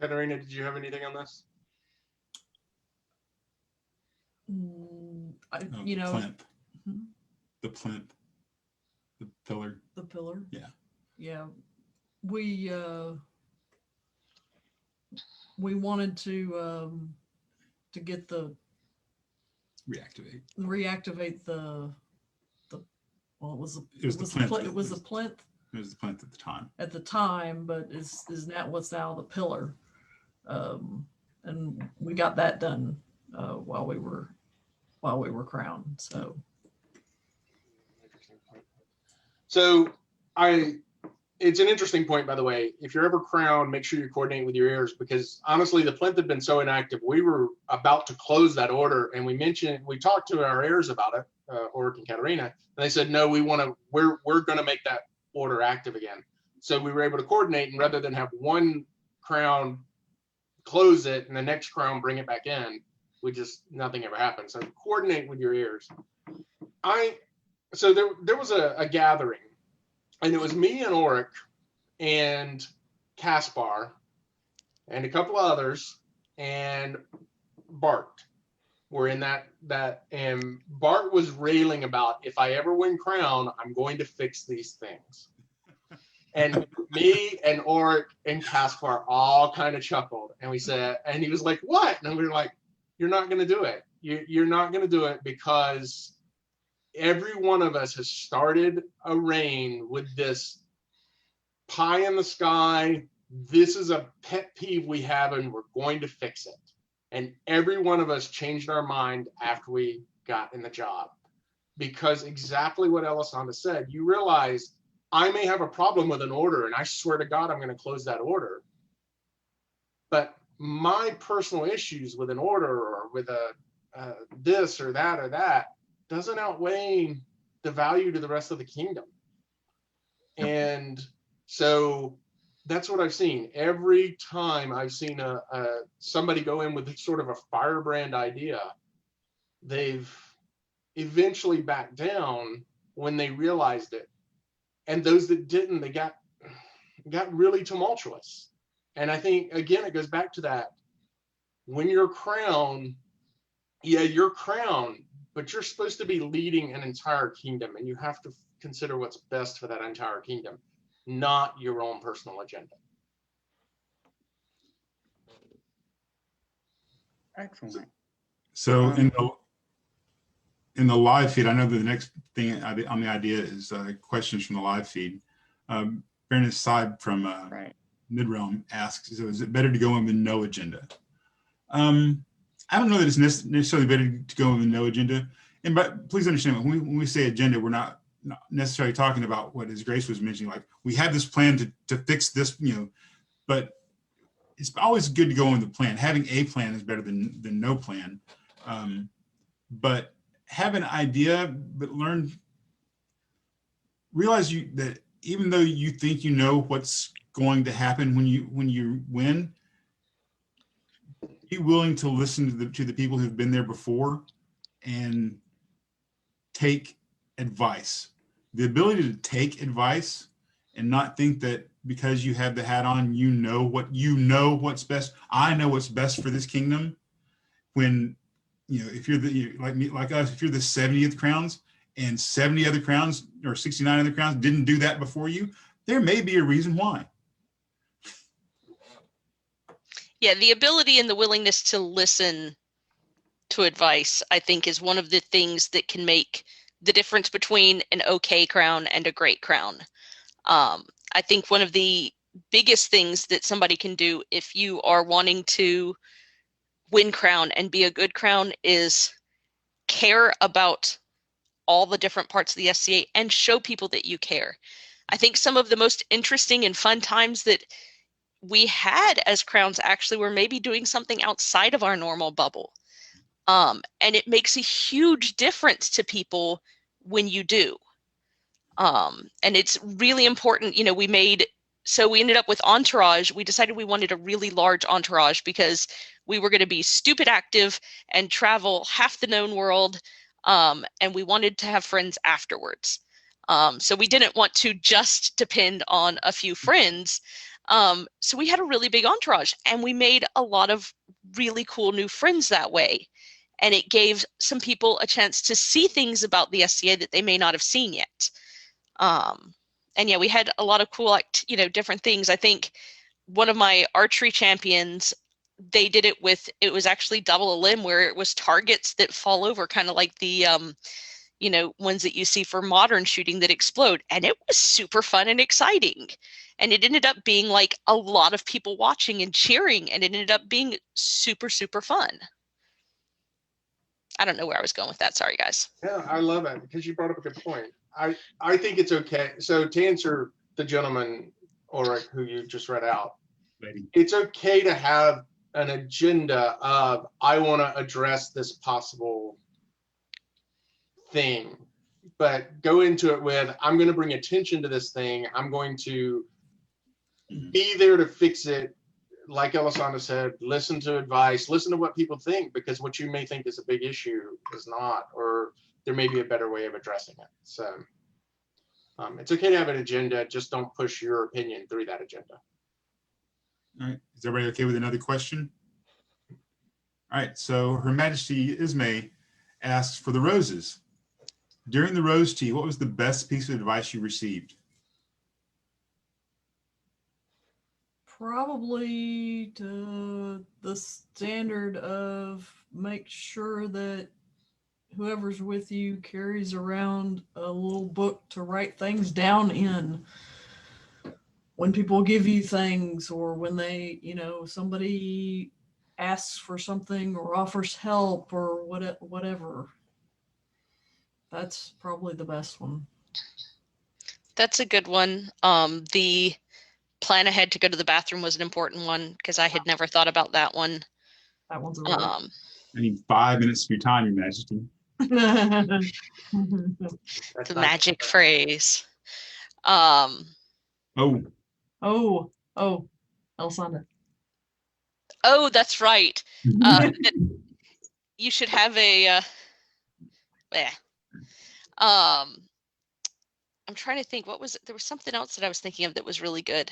Katerina, did you have anything on this? Plinth. The plinth, the pillar. The pillar. Yeah. Yeah. We wanted to get reactivate the well, it was the plinth. It was the plinth. It was the plinth at the time. At the time, but is now what's now the pillar, and we got that done while we were crowned. So it's an interesting point, by the way. If you're ever crowned, make sure you coordinate with your heirs, because honestly, the plinth had been so inactive. We were about to close that order, and we talked to our heirs about it, Ulrich and Katerina, and they said, no, we're going to make that order active again. So we were able to coordinate, and rather than have one crown close it and the next crown bring it back in, nothing ever happened. So coordinate with your heirs. So there was a gathering, and it was me and Erik and Caspar and a couple others, and Bart were in that, and Bart was railing about, if I ever win crown, I'm going to fix these things. And me and Erik and Caspar all kind of chuckled, and we said, and he was like, what? And we were like, you're not going to do it. You're not going to do it, because every one of us has started a reign with this pie in the sky. This is a pet peeve we have, and we're going to fix it. And every one of us changed our mind after we got in the job, because exactly what Elisenda said, you realize I may have a problem with an order, and I swear to God, I'm going to close that order. But my personal issues with an order or with this or that doesn't outweigh the value to the rest of the kingdom. And so that's what I've seen. Every time I've seen somebody go in with sort of a firebrand idea, they've eventually backed down when they realized it. And those that didn't, they got really tumultuous. And I think, again, it goes back to that. When you're crowned, yeah, you're crowned, but you're supposed to be leading an entire kingdom, and you have to consider what's best for that entire kingdom, not your own personal agenda. Excellent. So in the live feed, I know that the next thing on the idea is questions from the live feed. Fairness Side from Midrealm asks, so is it better to go in with no agenda? I don't know that it's necessarily better to go in with no agenda. But please understand, when we say agenda, we're not necessarily talking about what His Grace was mentioning, like we have this plan to fix this, but it's always good to go in with a plan. Having a plan is better than no plan. But have an idea, but realize that even though you think you know what's going to happen when you win, be willing to listen to the people who've been there before and take advice. The ability to take advice and not think that because you have the hat on, you know what's best. I know what's best for this kingdom. When if you're like us, if you're the 70th crowns and 70 other crowns or 69 other crowns didn't do that before you, there may be a reason why. Yeah, the ability and the willingness to listen to advice, I think, is one of the things that can make the difference between an okay crown and a great crown. I think one of the biggest things that somebody can do if you are wanting to win crown and be a good crown is care about all the different parts of the SCA and show people that you care. I think some of the most interesting and fun times that we had as crowns actually were maybe doing something outside of our normal bubble. And it makes a huge difference to people when you do. And it's really important, we ended up with entourage. We decided we wanted a really large entourage because we were going to be stupid active and travel half the known world. And we wanted to have friends afterwards. So we didn't want to just depend on a few friends. So we had a really big entourage, and we made a lot of really cool new friends that way. and it gave some people a chance to see things about the SCA that they may not have seen yet. And yeah, we had a lot of cool, different things. I think one of my archery champions, they did it with, it was actually double a limb where it was targets that fall over, kind of like the, ones that you see for modern shooting that explode. And it was super fun and exciting. And it ended up being like a lot of people watching and cheering, and it ended up being super, super fun. I don't know where I was going with that. Sorry, guys. Yeah, I love it because you brought up a good point. I think it's okay. So to answer the gentleman, Ulrich, who you just read out, it's okay to have an agenda of, I want to address this possible thing, but go into it with, I'm going to bring attention to this thing. I'm going to be there to fix it. Like Elisenda said, listen to advice, listen to what people think, because what you may think is a big issue is not, or there may be a better way of addressing it. So it's okay to have an agenda, just don't push your opinion through that agenda. All right, is everybody okay with another question? All right, so Her Majesty Ismay asks, for the roses, during the rose tea, what was the best piece of advice you received? Probably to the standard of make sure that whoever's with you carries around a little book to write things down in. When people give you things, or when they, somebody asks for something or offers help or whatever. That's probably the best one. That's a good one. The plan ahead to go to the bathroom was an important one because I had never thought about that one. That one's a really I need 5 minutes of your time, Your Majesty. The magic phrase. Oh, Elisenda. Oh, that's right. You should have a. I'm trying to think. What was it? There was something else that I was thinking of that was really good.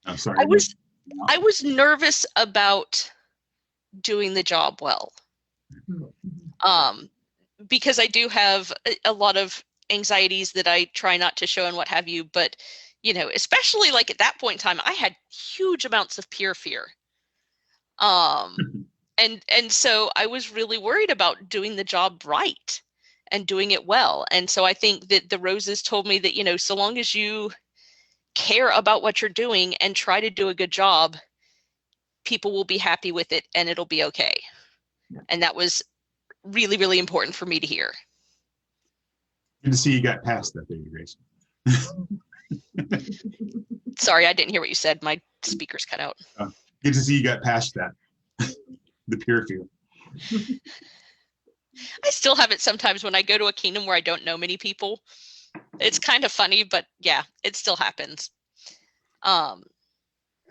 I'm sorry. I was nervous about doing the job well. Because I do have a lot of anxieties that I try not to show and what have you, but especially like at that point in time, I had huge amounts of peer fear. And so I was really worried about doing the job right and doing it well. And so I think that the roses told me that, so long as you care about what you're doing and try to do a good job, people will be happy with it and it'll be okay. Yeah. And that was really, really important for me to hear. Good to see you got past that, baby Grace. Sorry, I didn't hear what you said. My speakers cut out. Good to see you got past that. The pure fear. I still have it sometimes when I go to a kingdom where I don't know many people. It's kind of funny, but yeah, it still happens. I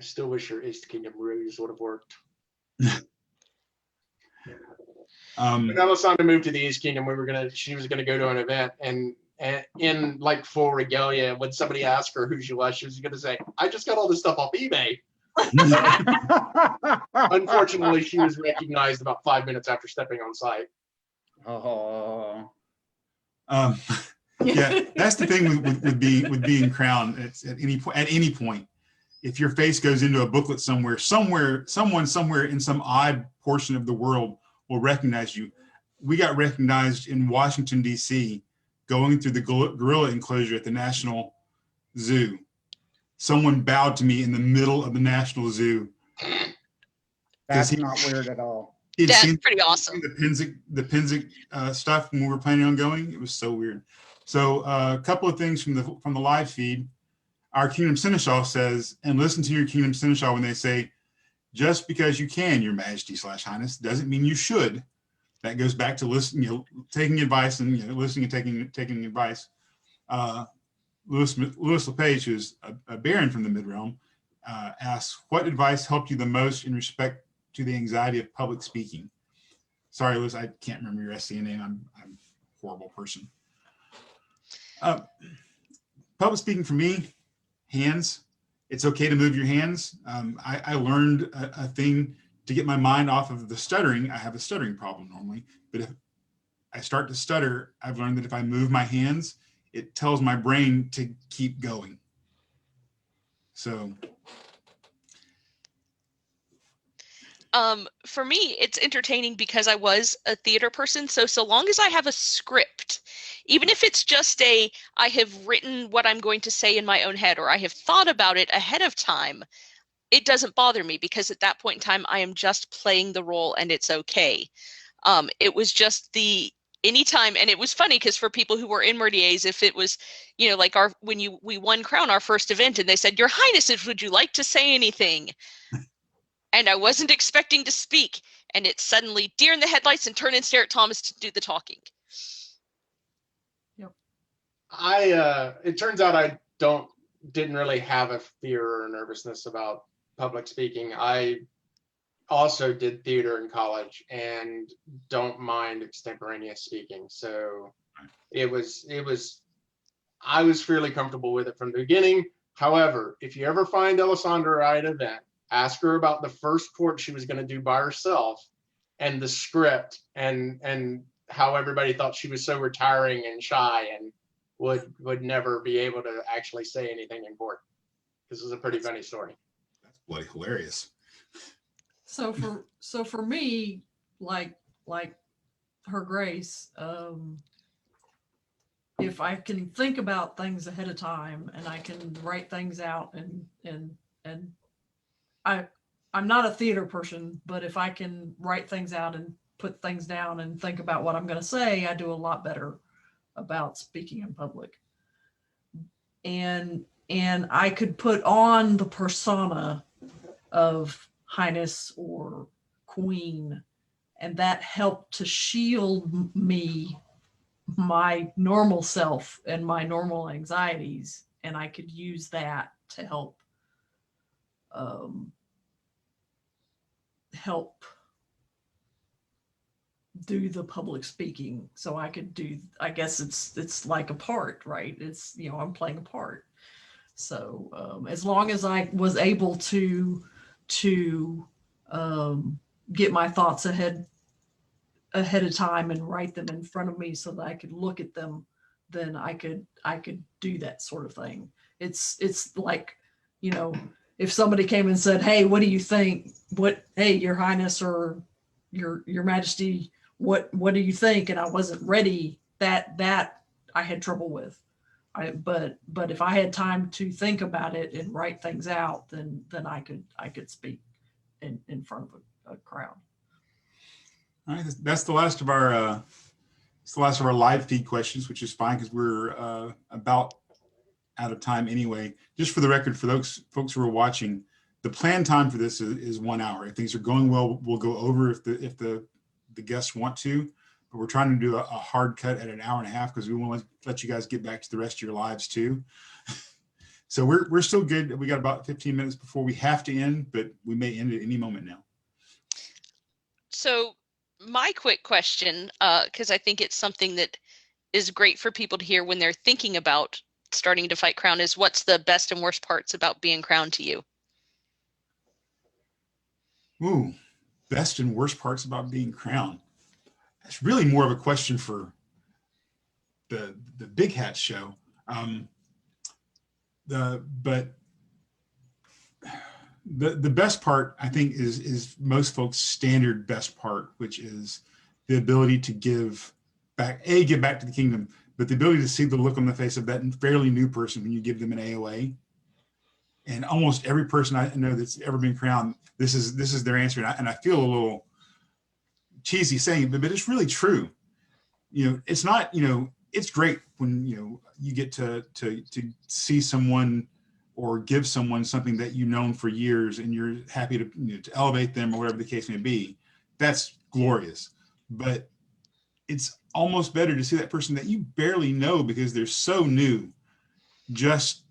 still wish your East Kingdom ruse would have worked. When Elisenda moved to the East Kingdom, she was gonna go to an event, and in like full regalia, when somebody asked her who she was gonna say, "I just got all this stuff off eBay." Unfortunately, she was recognized about 5 minutes after stepping on site. Oh. Yeah, that's the thing with being crowned. It's at any point, if your face goes into a booklet somewhere, someone somewhere in some odd portion of the world will recognize you. We got recognized in Washington, D.C., going through the gorilla enclosure at the National Zoo. Someone bowed to me in the middle of the National Zoo. That's not weird at all. That's pretty awesome. The Pinzik stuff when we were planning on going, it was so weird. So a couple of things from the live feed. Our Kingdom Seneschal says, and listen to your Kingdom Seneschal when they say, just because you can, Your Majesty / Highness, doesn't mean you should. That goes back to listening, taking advice and listening and taking advice. Louis LePage, who's a baron from the Mid-Realm, asks, what advice helped you the most in respect to the anxiety of public speaking? Sorry, Louis, I can't remember your SCA name. I'm a horrible person. Public speaking for me, hands. It's okay to move your hands. I learned a thing to get my mind off of the stuttering, I have a stuttering problem normally, but if I start to stutter, I've learned that if I move my hands, it tells my brain to keep going. So for me, it's entertaining because I was a theater person. So long as I have a script, even if it's just I have written what I'm going to say in my own head, or I have thought about it ahead of time, it doesn't bother me, because at that point in time, I am just playing the role and it's okay. It was just anytime, and it was funny because for people who were in Meridies, if it was, like we won Crown, our first event, and they said, "Your Highnesses, would you like to say anything?" And I wasn't expecting to speak, and it's suddenly deer in the headlights and turn and stare at Thomas to do the talking. Yep. It turns out I didn't really have a fear or nervousness about public speaking. I also did theater in college and don't mind extemporaneous speaking. So I was fairly comfortable with it from the beginning. However, if you ever find Elisenda at an event, ask her about the first court she was going to do by herself and the script and how everybody thought she was so retiring and shy and would never be able to actually say anything important. This is a pretty funny story. that's bloody hilarious. So for me, like Her Grace, if I can think about things ahead of time and I can write things out and I'm not a theater person, but if I can write things out and put things down and think about what I'm going to say, I do a lot better about speaking in public. And I could put on the persona of Highness or Queen, and that helped to shield me, my normal self and my normal anxieties, and I could use that to help do the public speaking. So I could do, I guess it's like a part, right? It's, I'm playing a part. So as long as I was able to get my thoughts ahead of time and write them in front of me so that I could look at them, then I could do that sort of thing. It's like, if somebody came and said, "Hey, what do you think? Hey, Your Highness or Your Majesty, what do you think?" And I wasn't ready, that I had trouble with. But if I had time to think about it and write things out, then I could speak in front of a crowd. All right, that's the last of our live feed questions, which is fine because we're about out of time anyway. Just for the record, for those folks who are watching, the planned time for this is 1 hour. If things are going well, we'll go over if the guests want to, but we're trying to do a hard cut at 1.5 hours because we want to let you guys get back to the rest of your lives too. So we're still good. We got about 15 minutes before we have to end, but we may end at any moment now. So my quick question, because I think it's something that is great for people to hear when they're thinking about starting to fight Crown, is what's the best and worst parts about being Crowned to you? Ooh, best and worst parts about being Crowned. That's really more of a question for the Big Hat show. The best part, I think, is most folks' standard best part, which is the ability to give back to the kingdom, but the ability to see the look on the face of that fairly new person when you give them an AOA. And almost every person I know that's ever been crowned, this is their answer. And I feel a little cheesy saying it, but it's really true. It's not, it's great when, you get to see someone or give someone something that you've known for years and you're happy to elevate them or whatever the case may be. That's glorious. But it's almost better to see that person that you barely know because they're so new, just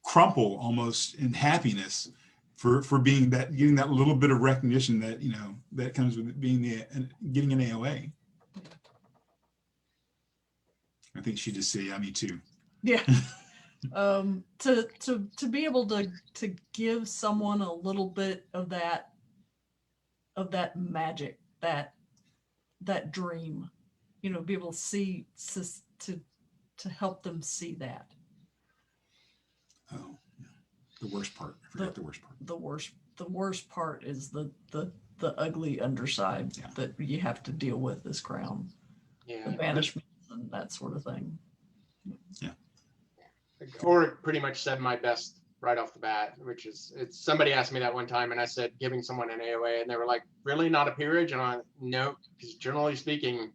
crumple almost in happiness for being that, getting that little bit of recognition that, that comes with being getting an AOA. I think she just said, "Yeah, me too." Yeah. To be able to give someone a little bit of that magic, that dream, be able to see, to help them see that. Oh, yeah. The worst part. I forgot the worst part. The worst part is the ugly underside that you have to deal with this crown. Yeah. The banishment and that sort of thing. Yeah. Ulrich pretty much said my best right off the bat, which is, somebody asked me that one time and I said, giving someone an AOA, and they were like, really, not a peerage? And I went, no, because generally speaking,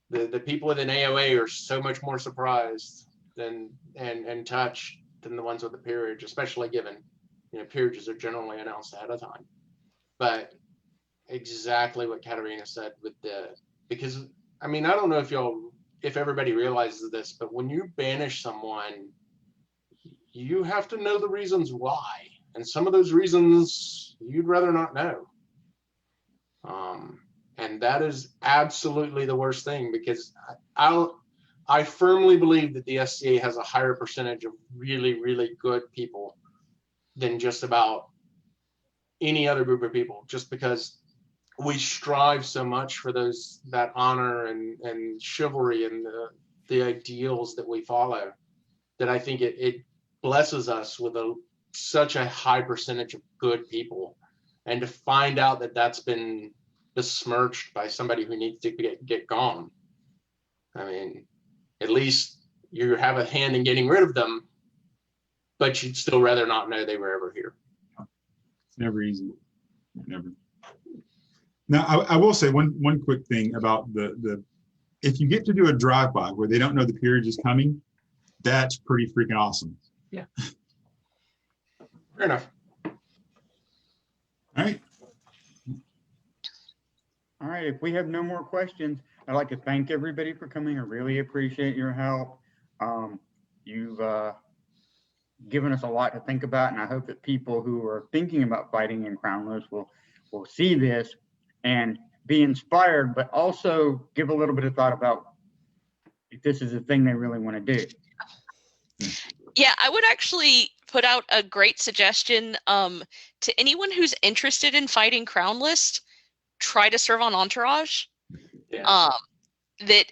the people with an AOA are so much more surprised and touched than the ones with the peerage, especially given, peerages are generally announced ahead of time. But exactly what Katerina said because I mean, I don't know if everybody realizes this, but when you banish someone, you have to know the reasons why, and some of those reasons you'd rather not know. And that is absolutely the worst thing, because I firmly believe that the SCA has a higher percentage of really, really good people than just about any other group of people, just because we strive so much for that honor and chivalry and the ideals that we follow, that I think it blesses us with such a high percentage of good people. And to find out that that's been besmirched by somebody who needs to get gone, I mean, at least you have a hand in getting rid of them, but you'd still rather not know they were ever here. It's never easy. Never. Now, I will say one quick thing about the if you get to do a drive-by where they don't know the peerage is coming, that's pretty freaking awesome. Yeah. Fair enough. All right. All right, if we have no more questions, I'd like to thank everybody for coming. I really appreciate your help. You've given us a lot to think about, and I hope that people who are thinking about fighting in Crownless will see this and be inspired, but also give a little bit of thought about if this is a thing they really want to do. Yeah, I would actually put out a great suggestion to anyone who's interested in fighting Crownless. Try to serve on Entourage. Yeah. That,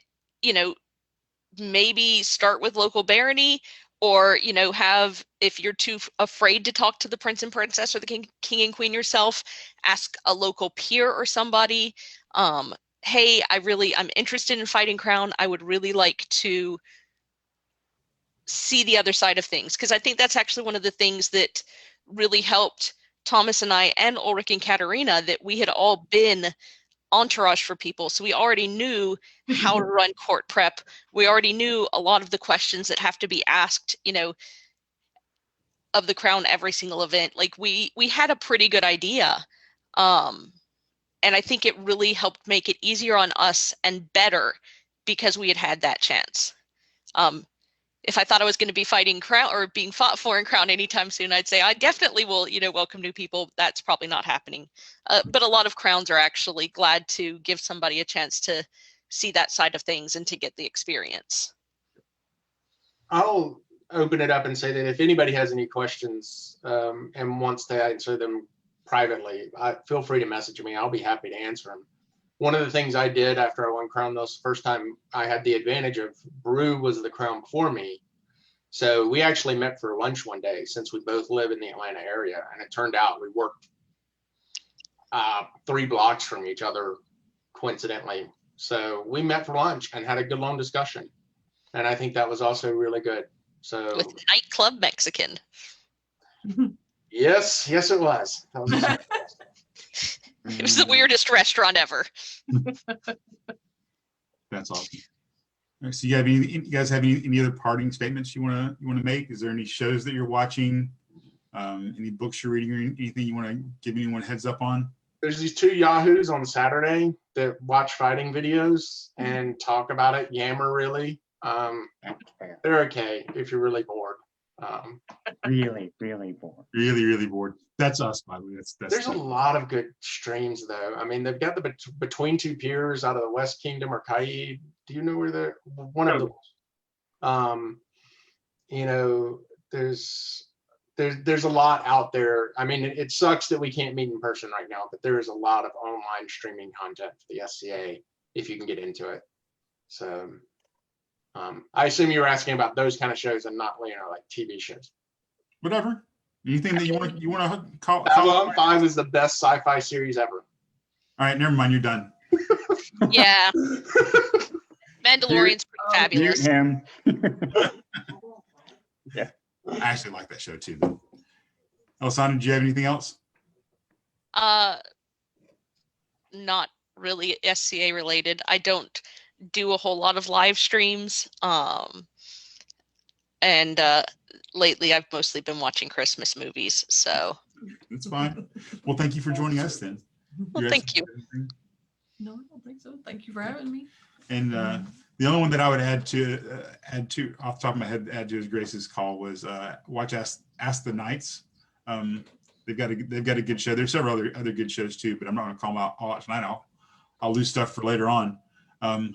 maybe start with local barony, or, if you're too afraid to talk to the prince and princess or the king and queen yourself, ask a local peer or somebody. Hey, I'm interested in fighting Crown. I would really like to see the other side of things, because I think that's actually one of the things that really helped Thomas and I and Ulrich and Katerina, that we had all been Entourage for people. So we already knew how to run court prep. We already knew a lot of the questions that have to be asked, of the Crown every single event. Like we had a pretty good idea. And I think it really helped make it easier on us and better because we had that chance. If I thought I was going to be fighting Crown or being fought for in Crown anytime soon, I'd say I definitely will, welcome new people. That's probably not happening. But a lot of Crowns are actually glad to give somebody a chance to see that side of things and to get the experience. I'll open it up and say that if anybody has any questions and wants to answer them privately, feel free to message me. I'll be happy to answer them. One of the things I did after I won Crown this first time, I had the advantage of Brew was the Crown before me. So we actually met for lunch one day, since we both live in the Atlanta area. And it turned out we worked 3 blocks from each other, coincidentally. So we met for lunch and had a good long discussion. And I think that was also really good. So with nightclub Mexican. Yes, it was. That was It was the weirdest restaurant ever. That's awesome. All right, so you guys have any other parting statements you want to make? Is there any shows that you're watching? Any books you're reading, or anything you want to give anyone a heads up on? There's these 2 yahoos on Saturday that watch fighting videos and talk about it, yammer really. They're okay if you're really bored. Really bored. Really bored. That's us, by the way. That's There's a lot of good streams though. I mean, they've got the Between Two Peers out of the West Kingdom or Kaid. Do you know where they're? One of them. you know, there's a lot out there. I mean, it sucks that we can't meet in person right now, but there is a lot of online streaming content for the SCA if you can get into it. So I assume you were asking about those kind of shows and not, you know, like TV shows. Whatever. Anything that you want to call? Babylon 5 is the best sci-fi series ever. All right, never mind. You're done. Yeah. Mandalorian's pretty Mute fabulous. him. I actually like that show too. Elisenda, do you have anything else? Not really SCA related. I don't do a whole lot of live streams. And lately I've mostly been watching Christmas movies. So That's fine. Well, thank you for joining us then. well, thank you. No, I don't think so. Thank you for having me. And the only one that I would add to off the top of my head, add to his Grace's call was watch Ask the Knights. They've got a good show. There's several other good shows too, but I'm not going to call them out all out tonight. I'll lose stuff for later on. What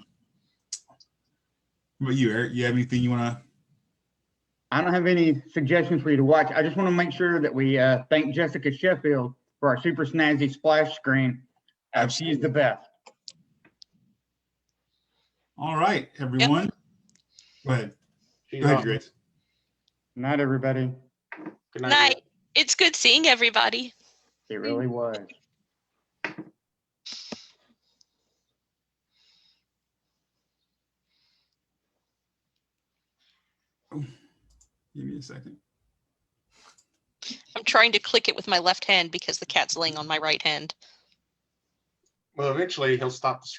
about you, Erik? You have anything you want to? I don't have any suggestions for you to watch. I just want to make sure that we thank Jessica Sheffield for our super snazzy splash screen. She's the best. All right, everyone. Go ahead. She's Go ahead, awesome. Grace. Good night, everybody. Good night. Night. It's good seeing everybody. It really was. Give me a second. I'm trying to click it with my left hand because the cat's laying on my right hand. Well, eventually he'll stop the screen.